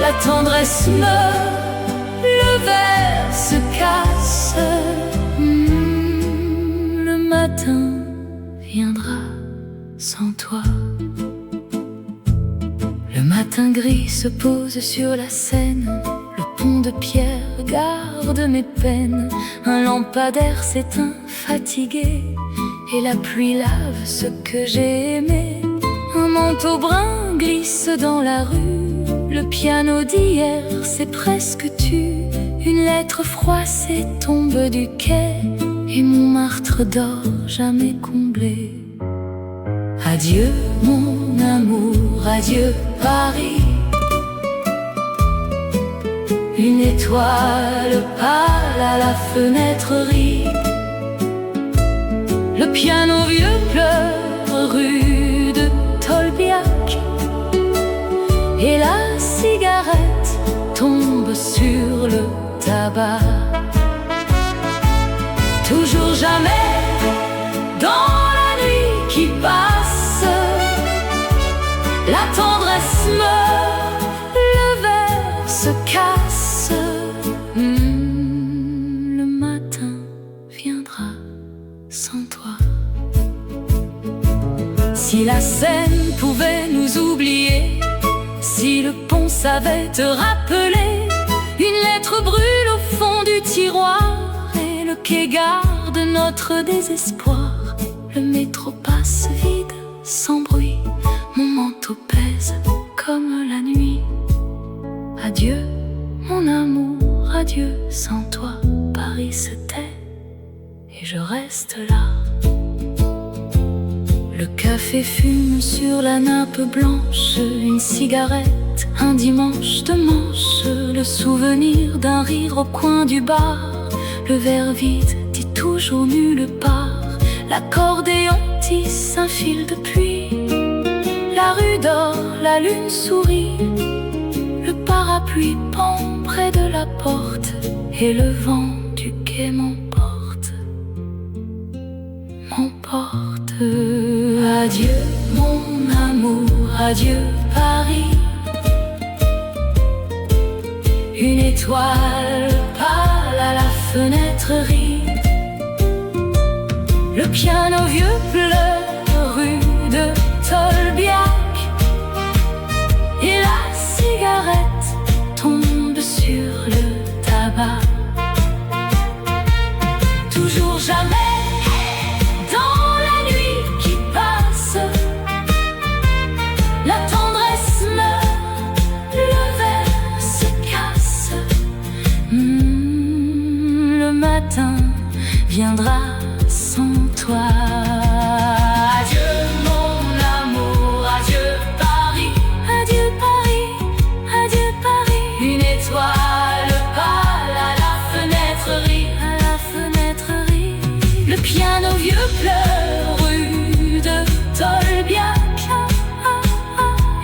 la tendresse meurt, le verre se casse. Le matin viendra sans toi. Le matin gris se pose sur la Seine, le pont de pierre garde mes peines. Un lampadaire s'éteint fatigué, et la pluie lave ce que j'ai aimé. Un manteau brun glisse dans la rue, le piano d'hier s'est presque tu. Une lettre froissée tombe du quai, et mon martre dort jamais comblé. Adieu mon amour, adieu Paris. Une étoile pâle à la fenêtre rit. Le piano vieux pleure rue de Tolbiac, et la cigarette tombe sur le tabac. Toujours jamais dans la nuit qui passe, la tendresse meurt, le verre se casse. Le matin viendra la Seine pouvait nous oublier, si le pont savait te rappeler, une lettre brûle au fond du tiroir, et le quai garde notre désespoir. Le métro passe vide, sans bruit, mon manteau pèse comme la nuit. Adieu, mon amour, adieu, sans toi, Paris se tait, et je reste là. Le café fume sur la nappe blanche, une cigarette, un dimanche de manche, le souvenir d'un rire au coin du bar, le verre vide dit toujours nulle part, l'accordéon tisse un fil de pluie, la rue dort, la lune sourit, le parapluie pend près de la porte, et le vent du quai m'emporte, m'emporte. Adieu mon amour, adieu Paris. Une étoile pâle à la fenêtre rit, le piano vieux pleure rue de Tolbiac, et la cigarette tombe sur le tabac. Toujours jamais dans la nuit qui passe, la tendresse meurt, le verre se casse. Le matin viendra sans toi. Adieu mon amour, adieu Paris, adieu Paris, adieu Paris. Une étoile pâle à la fenêtre rit, à la fenêtre rit. Le piano vieux pleure rue de Tolbiac,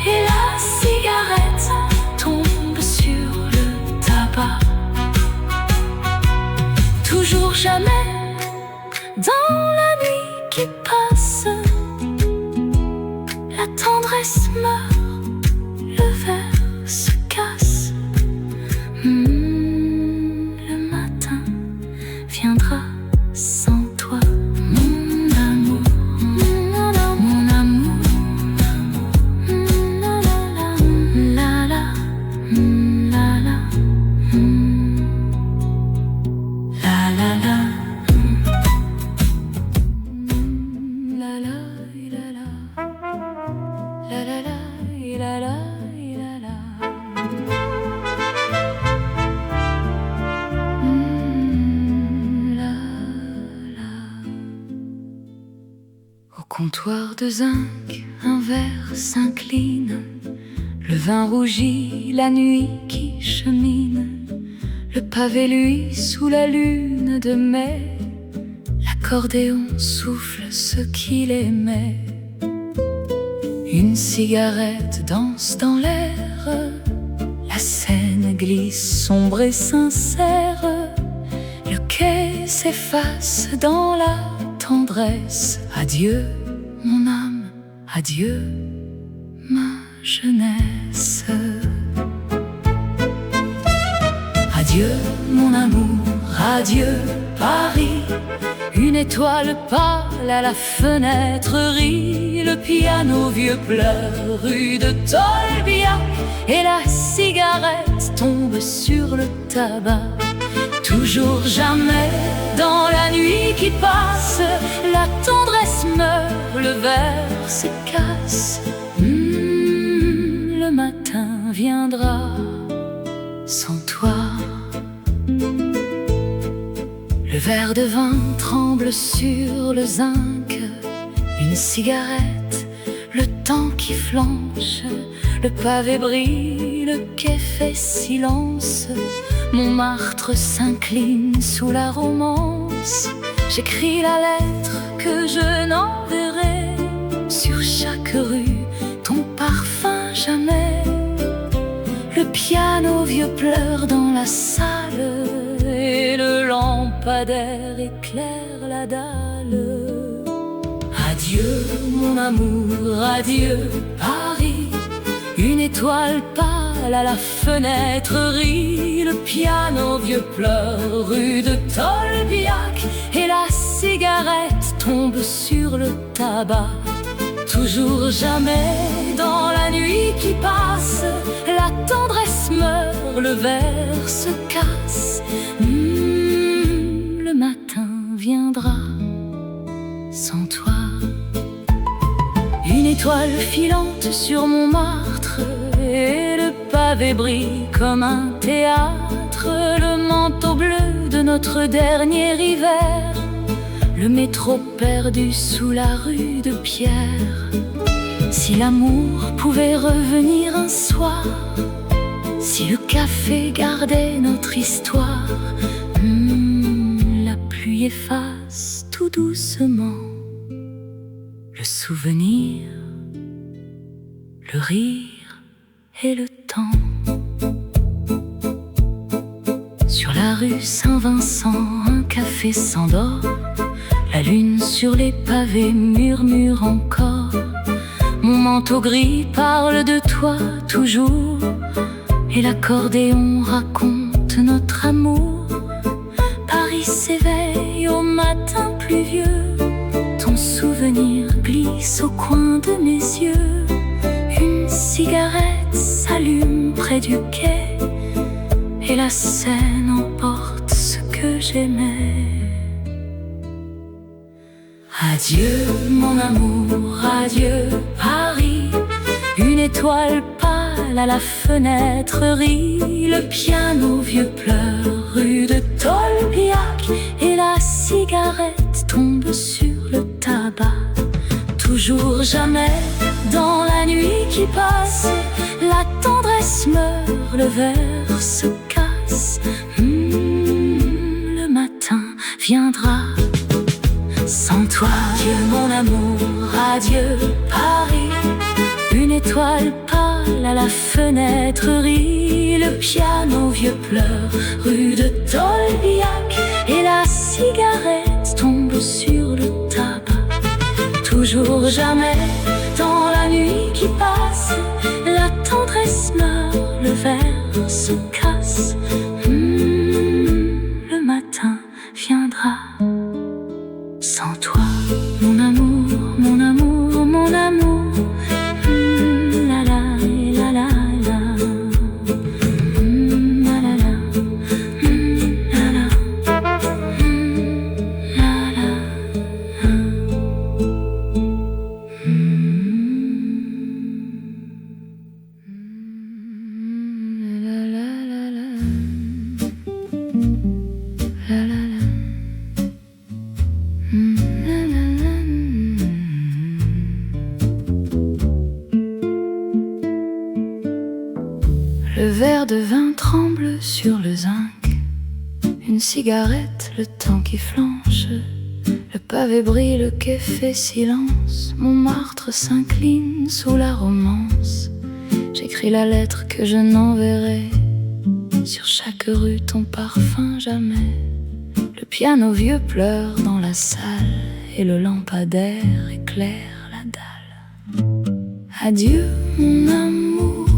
et la cigarette tombe sur le tabac. Toujours jamais dans la nuit qui passe, la tendresse meurt, le verre se casse. Le matin viendra sans toi, mon amour, mon amour, la la, la la, la la, la la la. Au comptoir de zinc, un verre s'incline, le vin rougit, la nuit qui chemine, le pavé luit sous la lune de mai, l'accordéon souffle ce qu'il aimait. Une cigarette danse dans l'air, la Seine glisse sombre et sincère, le quai s'efface dans la tendresse. Adieu mon âme, adieu ma jeunesse. Adieu mon amour, adieu Paris. Une étoile pâle à la fenêtre rit, le piano vieux pleure rue de Tolbiac, et la cigarette tombe sur le tabac. Toujours jamais dans la nuit qui passe, la tendresse meurt, le verre se casse. Le matin viendra sans toi. Le verre de vin tremble sur le zinc, une cigarette, le temps qui flanche, le pavé brille, le quai fait silence, Montmartre s'incline sous la romance. J'écris la lettre que je n'enverrai, sur chaque rue ton parfum jamais. Le piano vieux pleure dans la salle, et le lampadaire éclaire la dalle. Adieu mon amour, adieu Paris. Une étoile pâle à la fenêtre rit, le piano vieux pleure rue de Tolbiac, et la cigarette tombe sur le tabac. Toujours jamais dans la nuit qui passe, la tendresse meurt, le verre se casse. Le matin viendra sans toi. Une étoile filante sur Montmartre, et le pavé brille comme un théâtre. Le manteau bleu de notre dernier hiver, le métro perdu sous la rue de Pierre. Si l'amour pouvait revenir un soir, si le café gardait notre histoire, la pluie efface tout doucement le souvenir, le rire et le temps. Sur la rue Saint-Vincent, un café s'endort. La lune sur les pavés murmure encore. Mon manteau gris parle de toi toujours, et l'accordéon raconte notre amour. Paris s'éveille au matin pluvieux, ton souvenir glisse au coin de mes yeux. Une cigarette s'allume près du quai, et la Seine emporte ce que j'aimais. Adieu mon amour, adieu Paris. Une étoile pâle à la fenêtre rit. Le piano vieux pleure rue de Tolbiac, et la cigarette tombe sur le tabac. Toujours jamais dans la nuit qui passe, la tendresse meurt, le verre se casse. Le matin viendra sans toi. Adieu mon amour, adieu Paris. Une étoile pâle à la fenêtre rit. Le piano vieux pleure rue de Tolbiac, et la cigarette tombe sur le tabac. Toujours jamais dans la nuit qui passe, la tendresse meurt, le verre se casse. Le matin viendra sans toi, mon amour, mon amour, mon amour. La la la la la, la la la, la la, Le verre de vin tremble sur le zinc, une cigarette, le temps qui flanche. Le pavé brille, le quai fait silence. Montmartre s'incline sous la romance. J'écris la lettre que je n'enverrai. Sur chaque rue ton parfum jamais. Le piano vieux pleure dans la salle, et le lampadaire éclaire la dalle. Adieu mon amour,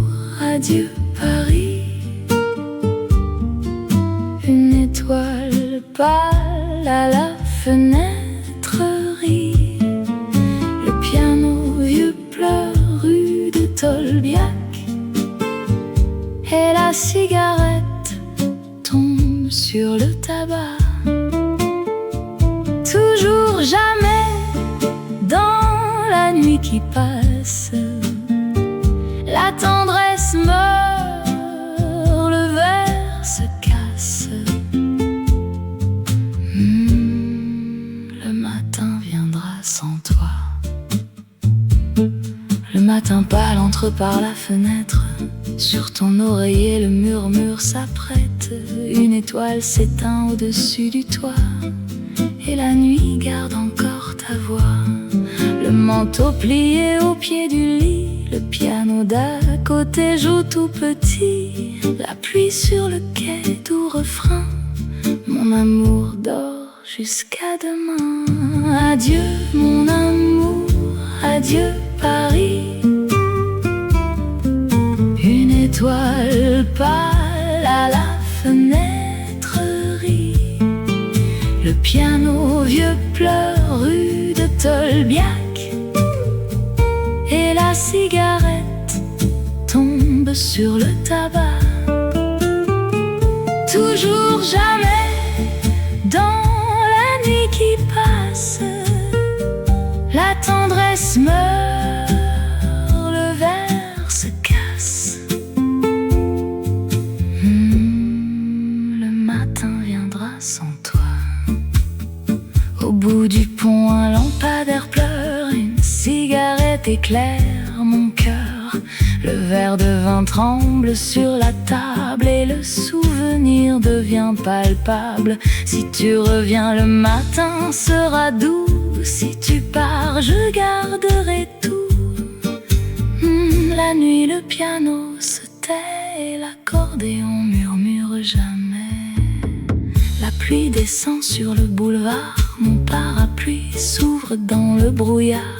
adieu Paris. Une étoile pâle à la fenêtre rit. Le piano vieux pleure rue de Tolbiac, et la cigarette tombe sur le tabac. Toujours jamais dans la nuit qui passe, la tendresse meurt, le verre se casse. Le matin viendra sans toi. Le matin pâle entre par la fenêtre. Sur ton oreiller le murmure s'apprête. Une étoile s'éteint au-dessus du toit, et la nuit garde encore ta voix. Le manteau plié au pied du lit, le piano d'à côté joue tout petit. La pluie sur le quai, doux refrain. Mon amour dort jusqu'à demain. Adieu mon amour, adieu Paris. Une étoile pâle à la fenêtre rit. Le piano vieux pleure rue de Tolbiac, et la cigarette tombe sur le tabac. Toujours jamais dans la nuit qui passe, la tendresse meurt, le verre se casse. Le matin viendra sans toi. Au bout du pont, un lampadaire pleure, une cigarette éclaire mon cœur. Le verre de vin tremble sur la table et le souvenir devient palpable. Si tu reviens, le matin sera doux. Si tu pars, je garderai tout. La nuit, le piano se tait et l'accordéon murmure jamais. La pluie descend sur le boulevard, mon parapluie s'ouvre dans le brouillard.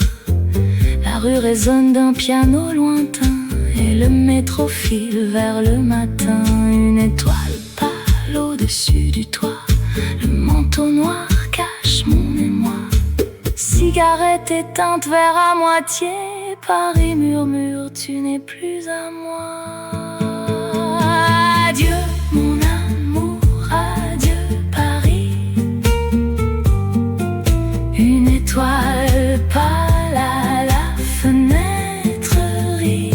La rue résonne d'un piano lointain et le métro file vers le matin. Une étoile pâle au-dessus du toit, le manteau noir cache mon émoi. Cigarette éteinte, verre à moitié, Paris murmure, tu n'es plus à moi. Adieu mon amour, adieu Paris. Une étoile pâle à la fenêtre rit.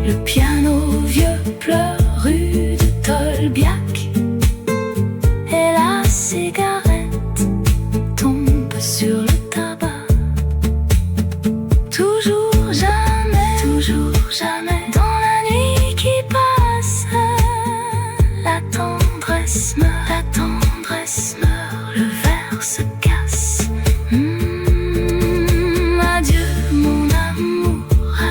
Le piano vieux pleure rue de Tolbiac et la cigarette tombe sur le tabac. Toujours jamais dans la nuit qui passe, la tendresse meurt, le verre se casse. Adieu mon amour,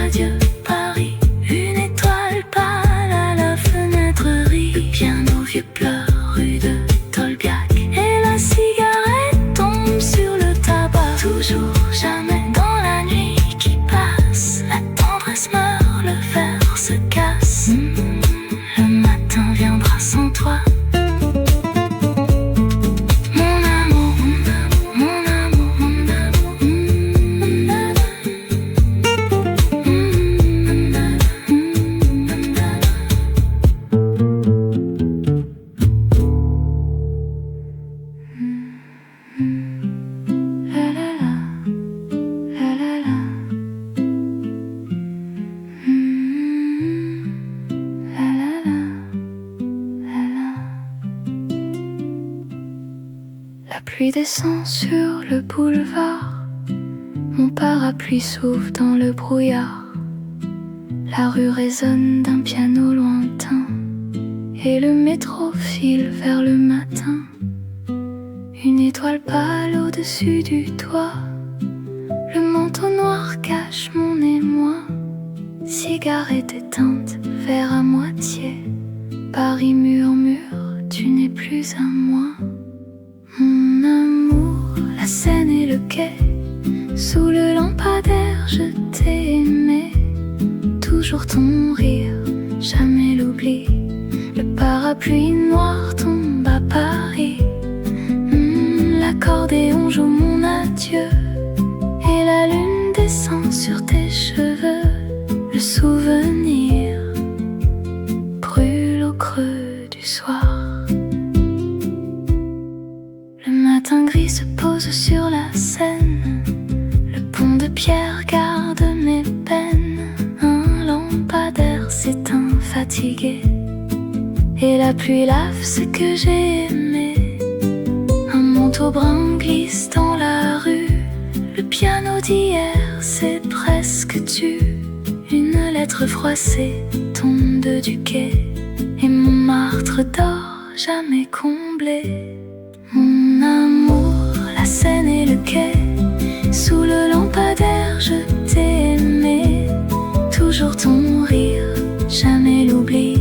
adieu Paris. Une étoile pâle à la fenêtre rit. Le piano vieux pleure rue de Tolbiac et la cigarette tombe sur le tabac. Toujours jamais dans la nuit qui passe, la tendresse meurt, le verre se casse. Le matin viendra sans toi. Mon amour, mon amour, mon amour, mon La pluie descend sur le boulevard, mon parapluie s'ouvre dans le brouillard. La rue résonne d'un piano lointain et le métro file vers le matin. Une étoile pâle au-dessus du toit, le manteau noir cache mon émoi. Cigarette éteinte, verre à moitié, Paris murmure, tu n'es plus à moi. Mon amour, la Seine et le quai, sous le lampadaire je t'ai aimé. Toujours ton rire, jamais l'oubli. Le parapluie noir tombe à Paris. L'accordéon joue mon adieu et la lune descend sur tes cheveux. Le souvenir brûle au creux du soir. Le matin gris se pose sur la Seine, le pont de pierre garde mes peines. Un lampadaire s'éteint fatigué et la pluie lave ce que j'ai aimé. Un manteau brun glisse dans la rue, le piano d'hier c'est presque tu. Une lettre froissée tombe du quai et Montmartre dort jamais comblé. Mon amour, la Seine et le quai, sous le lampadaire je t'ai aimé. Toujours ton rire, jamais l'oubli.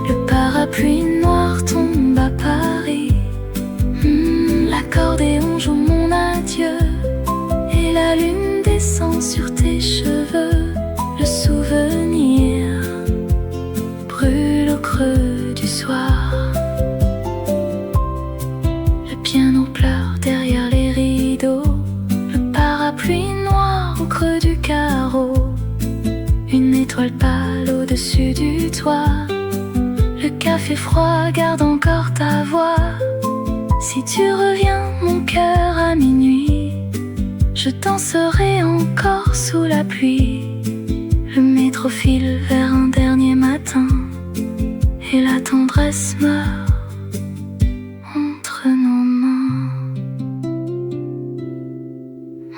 Le parapluie noir tombe à Paris. L'accordéon joue mon adieu et la lune descend sur tes cheveux. Le souvenir brûle au creux du soir. Le piano pleure derrière les rideaux, le parapluie noir au creux du carreau. toi. Le café froid garde encore ta voix. Si tu reviens, mon cœur, à minuit, je danserai encore sous la pluie. Le métro file vers un dernier matin et la tendresse meurt entre nos mains.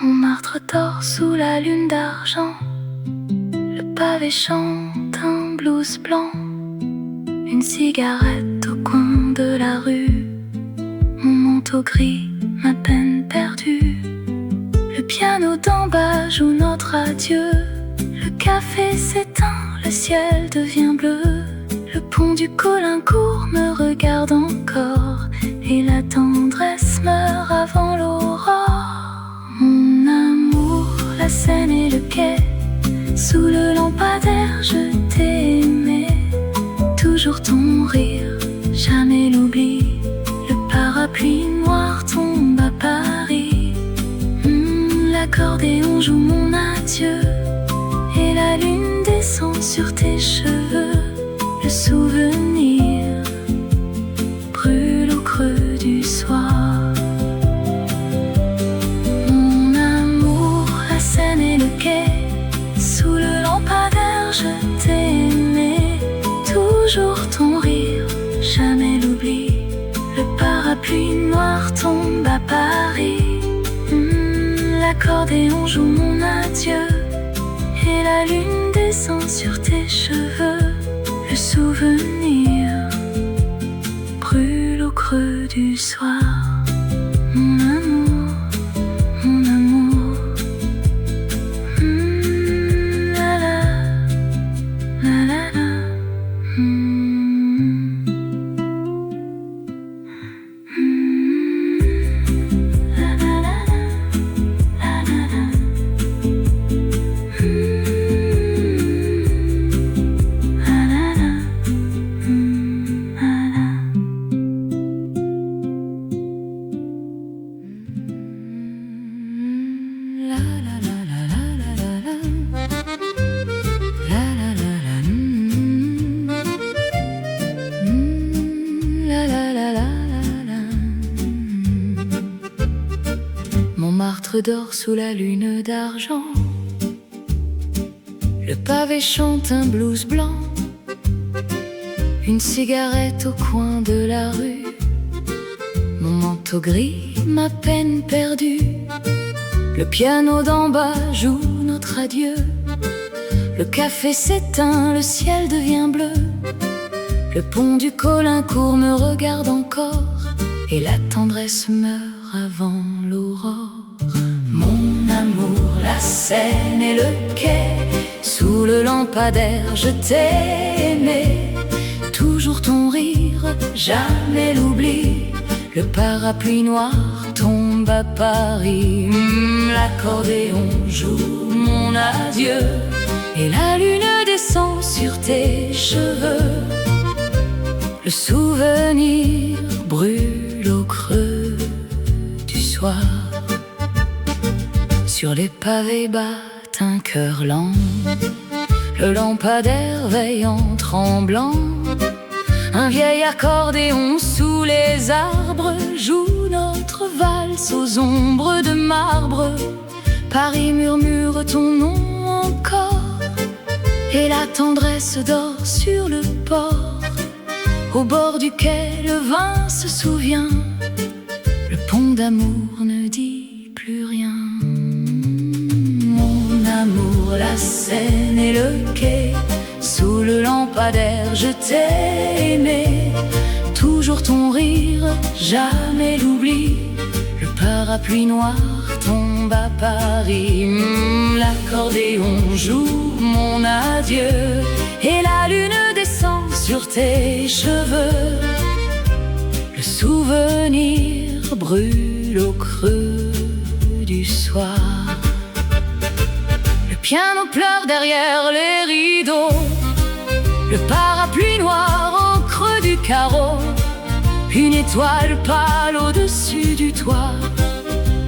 Montmartre dort sous la lune d'argent. Le pavé chante un blues blanc. Une cigarette au coin de la rue. Mon manteau gris, ma peine perdue. Le piano d'en bas joue notre adieu. Le café s'éteint, le ciel devient bleu. Le pont du Caulaincourt me regarde encore et la tendresse meurt avant l'aurore. Mon amour, la Seine et le quai, sous le lampadaire je t'ai aimé. Toujours ton rire, jamais l'oubli. Le parapluie noir tombe à Paris. L'accordéon joue mon adieu et la lune descend sur tes cheveux. Le souvenir brûle au creux du soir. Mon amour, la Seine et le quai, sous le lampadaire je t'ai aimé. Toujours ton rire, jamais l'oubli. Le parapluie noir tombe à Paris. L'accordéon joue mon adieu et la lune descend sur tes cheveux. Le souvenir brûle au creux du soir. Mon amour, mon amour. La la, la la la. Montmartre dort sous la lune d'argent. Le pavé chante un blues blanc. Une cigarette au coin de la rue. Mon manteau gris, ma peine perdue. Le piano d'en bas joue notre adieu. Le café s'éteint, le ciel devient bleu. Le pont du Caulaincourt me regarde encore et la tendresse meurt avant l'aurore. Mon amour, la Seine et le quai, sous le lampadaire je t'ai aimé. Toujours ton rire, jamais l'oubli. Le parapluie noir tombe à Paris. L'accordéon joue mon adieu et la lune descend sur tes cheveux. Le souvenir brûle au creux du soir. Sur les pavés battent un cœur lent. Le lampadaire veille en tremblant. Un vieil accordéon sous les arbres joue notre valse aux ombres de marbre. Paris murmure ton nom encore et la tendresse dort sur le port. Au bord du quai, le vin se souvient. Le pont d'amour ne dit plus rien. Mon amour, la Seine et le quai, sous le lampadaire je t'ai aimé. Toujours ton rire, jamais l'oubli. Le parapluie noir tombe à Paris. L'accordéon joue mon adieu et la lune descend sur tes cheveux. Le souvenir brûle au creux du soir. Le piano pleure derrière les rideaux. Le parapluie noir au creux du carreau. Une étoile pâle au-dessus du toit.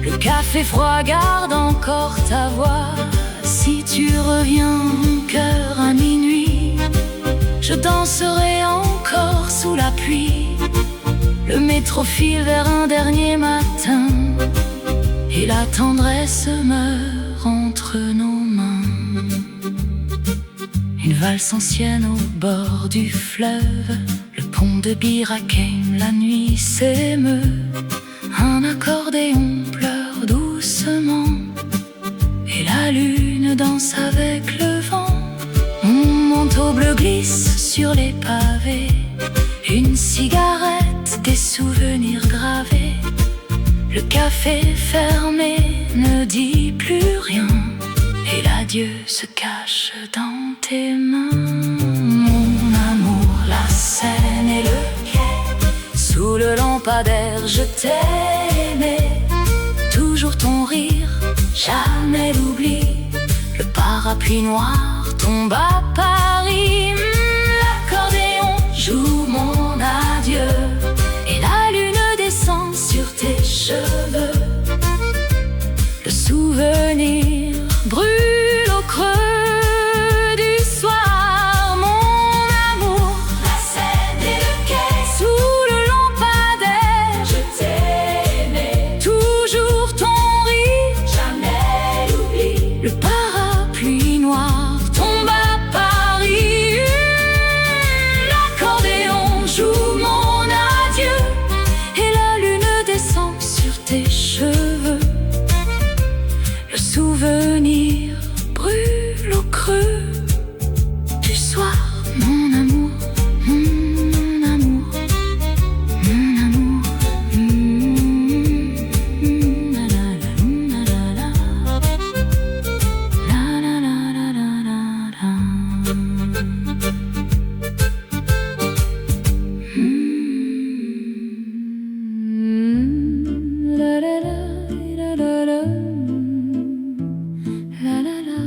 Le café froid garde encore ta voix. Si tu reviens, mon cœur, à minuit, je danserai encore sous la pluie. Le métro file vers un dernier matin et la tendresse meurt entre nos mains. Une valse ancienne au bord du fleuve, le pont de Bir Hakeim, la nuit s'émeut. Un accordéon pleure doucement et la lune danse avec le vent. Mon manteau bleu glisse sur les pavés, une cigarette, des souvenirs gravés. Le café fermé ne dit plus rien et l'adieu se cache dans tes mains. Mon amour, la Seine et le quai, sous le lampadaire je t'ai aimé. Toujours ton rire, jamais l'oubli. Le parapluie noir tombe à Paris. L'accordéon joue mon adieu et la lune descend sur tes cheveux. Le souvenir brûle au creux du soir. Mon amour, la Seine et le quai, sous le lampadaire je t'ai aimé. Toujours ton rire, jamais l'oubli. Le parapluie noir tombe à Paris. L'accordéon joue mon adieu et la lune descend sur tes cheveux. Le souvenir brûle au creux du soir. Mon amour, mon amour, mon amour. La la la la la la la la la la la. La la la la la la. La la la,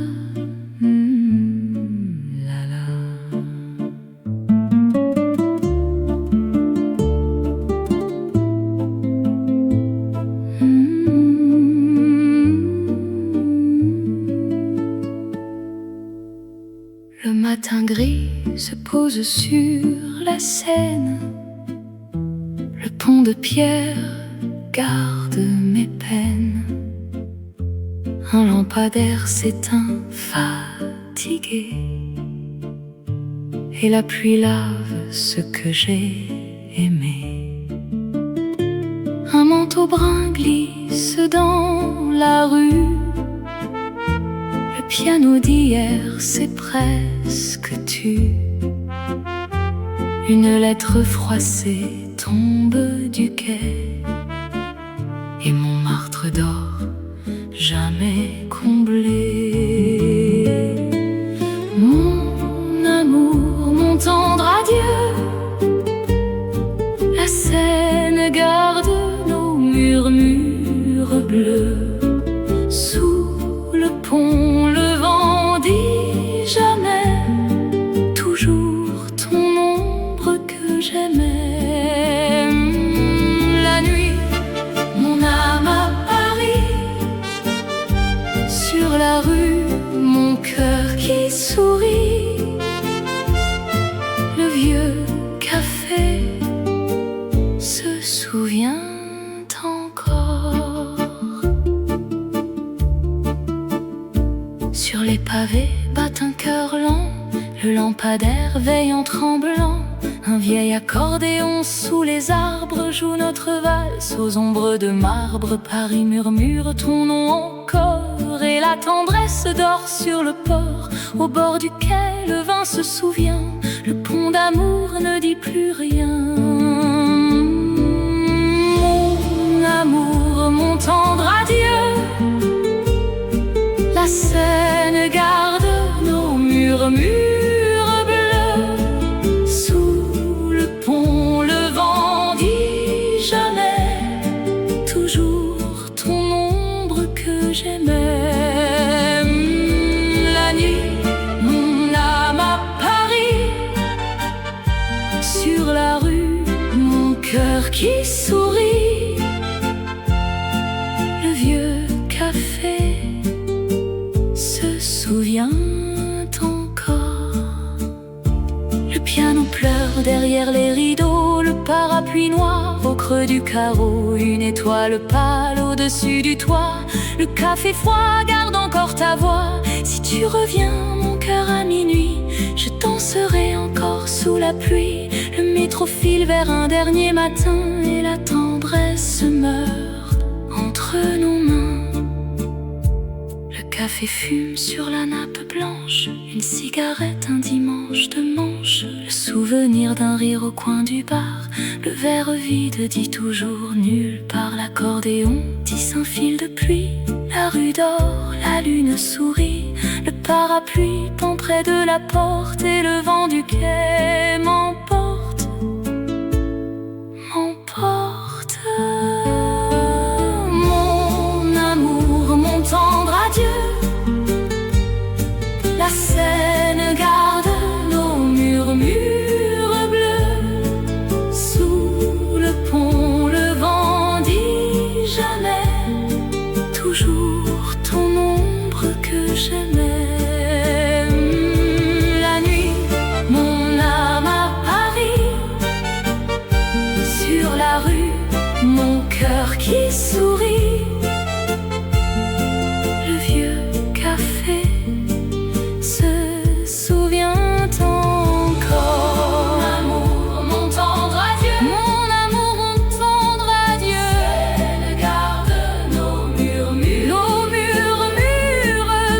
la la. Le matin gris se pose sur la Seine. Le pont de pierre garde mes peines. Un lampadaire s'éteint fatigué et la pluie lave ce que j'ai aimé. Un manteau brun glisse dans la rue. Le piano d'hier, c'est presque tu. Une lettre froissée tombe du quai et Montmartre dort jamais comblé. Mon amour, mon tendre adieu, la Seine garde nos murmures bleus. Sous le pont, le vent dit jamais, toujours ton ombre que j'aimais. La nuit, mon âme à Paris, sur la rue, mon cœur qui sourit. Le vieux café se souvient encore. Sur les pavés bat un cœur lent, le lampadaire veille en tremblant. Un vieil accordéon sous les arbres joue notre valse. Aux ombres de marbre, Paris murmure ton nom encore. Et la tendresse dort sur le port. Au bord du quai, le vin se souvient. Le pont d'amour ne dit plus rien. Mon amour, mon tendre adieu, la Seine garde nos murmures bleus. Sous le pont, le vent dit jamais, toujours ton ombre que j'aimais. La nuit, mon âme à Paris, sur la rue, mon cœur qui sourit. Le vieux café se souvient encore. Le parapluie noir au creux du carreau, une étoile pâle au-dessus du toit. Le café froid garde encore ta voix. Si tu reviens, mon cœur, à minuit, je danserai encore sous la pluie. Le métro file vers un dernier matin et la tendresse meurt entre nos mains. Le café fume sur la nappe blanche, une cigarette, un dimanche de manche, le souvenir d'un rire au coin du bar. Le verre vide dit toujours nulle part. L'accordéon tisse un fil de pluie. La rue dort, la lune sourit. Le parapluie pend près de la porte et le vent du quai m'emporte, m'emporte. Mon amour, mon tendre adieu. La Seine garde nos murmures bleus. Sous le pont, le vent dit jamais. Toujours ton ombre que j'aimais. La nuit, mon âme à Paris. Sur la rue, mon cœur qui sourit. Le vieux café se souvient encore. Mon amour, mon tendre adieu. Mon amour, mon tendre adieu. Elle garde nos murmures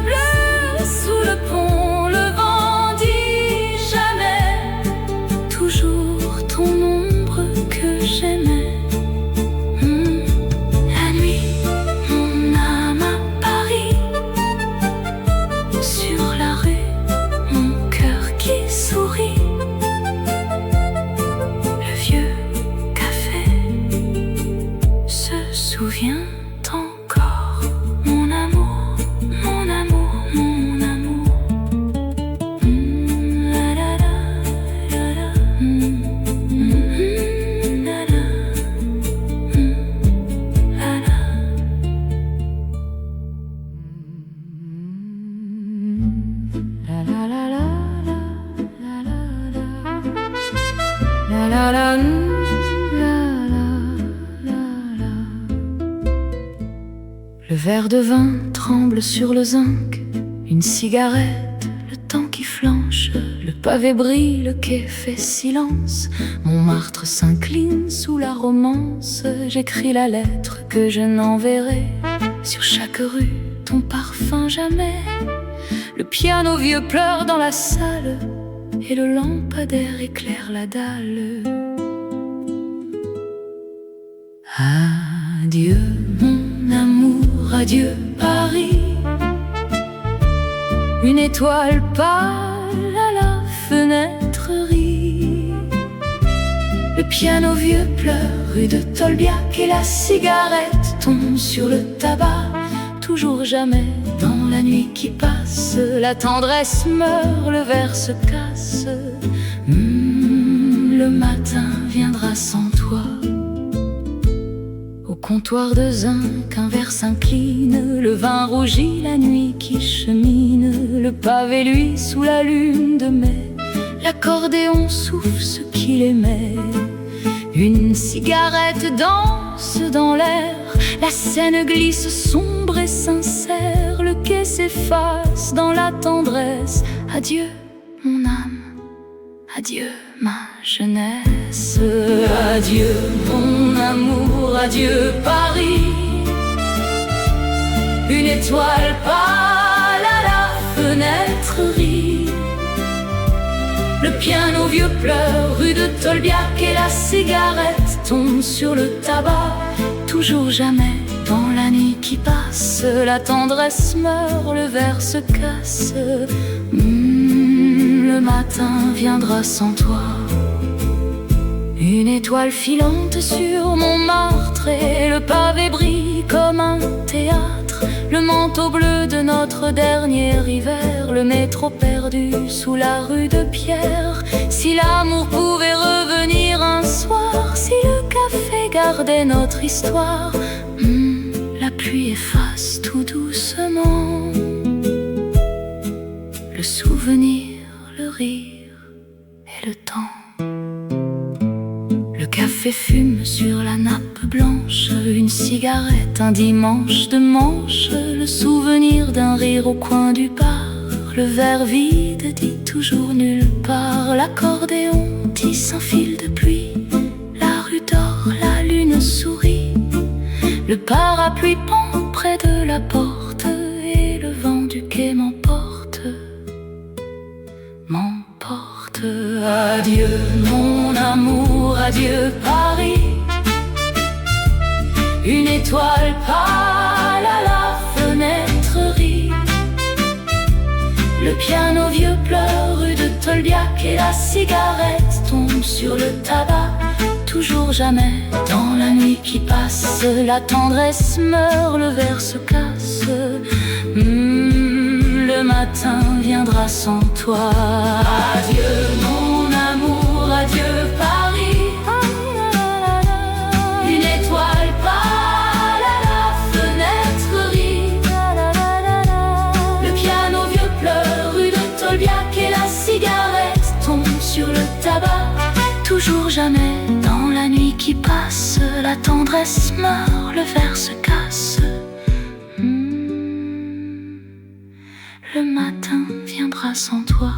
bleus. Sous le pont, le vent dit jamais. Toujours ton ombre que j'aimais. La nuit, mon âme à Paris. Sur la rue, mon cœur qui sourit. Le vieux café se souvient encore. Mon amour, mon amour, mon amour. La la la, la la, la la, la la. La la la la la la la la la la la. Le verre de vin tremble sur le zinc, une cigarette, le temps qui flanche, le pavé brille, le quai fait silence. Montmartre s'incline sous la romance. J'écris la lettre que je n'enverrai. Sur chaque rue, ton parfum jamais. Le piano vieux pleure dans la salle et le lampadaire éclaire la dalle. Adieu mon amour, adieu Paris. Une étoile pâle à la fenêtre rit. Le piano vieux pleure rue de Tolbiac et la cigarette tombe sur le tabac. Toujours jamais dans la nuit qui passe, la tendresse meurt, le verre se casse. Le matin viendra sans toi. Au comptoir de zinc, un verre s'incline, le vin rougit, la nuit qui chemine. Le pavé lui sous la lune de mai, l'accordéon souffle ce qu'il aimait. Une cigarette danse dans l'air, la Seine glisse sombre et sincère. Le quai s'efface dans la tendresse. Adieu mon âme, adieu ma jeunesse. Adieu mon amour, adieu Paris. Une étoile pâle à la fenêtre rit. Le piano vieux pleure rue de Tolbiac et la cigarette tombe sur le tabac. Toujours jamais dans la nuit qui passe, la tendresse meurt, le verre se casse. Le matin viendra sans toi. Une étoile filante sur Montmartre et le pavé brille comme un théâtre. Le manteau bleu de notre dernier hiver, le métro perdu sous la rue de Pierre. Si l'amour pouvait revenir un soir, si le café gardait notre histoire, la pluie efface tout doucement le souvenir, le rire et le temps. Le café fume sur la nappe blanche, une cigarette, un dimanche de manche, le souvenir d'un rire au coin du bar. Le verre vide dit toujours nulle part, l'accordéon tisse un fil de pluie, la rue dort, la lune sourit, le parapluie pend près de la porte, et le vent du quai m'emporte, m'emporte. Adieu mon amour, adieu Paris, une étoile pâle à la fenêtre rit. Le piano vieux pleure rue de Tolbiac et la cigarette tombe sur le tabac. Toujours jamais, dans la nuit qui passe, la tendresse meurt, le verre se casse. Le matin viendra sans toi. Adieu mon amour, adieu Paris, une étoile pâle à la fenêtre rit. Le piano vieux pleure rue de Tolbiac et la cigarette tombe sur le tabac. Toujours jamais, dans la nuit qui passe, la tendresse meurt, le verre se casse. Le matin viendra sans toi.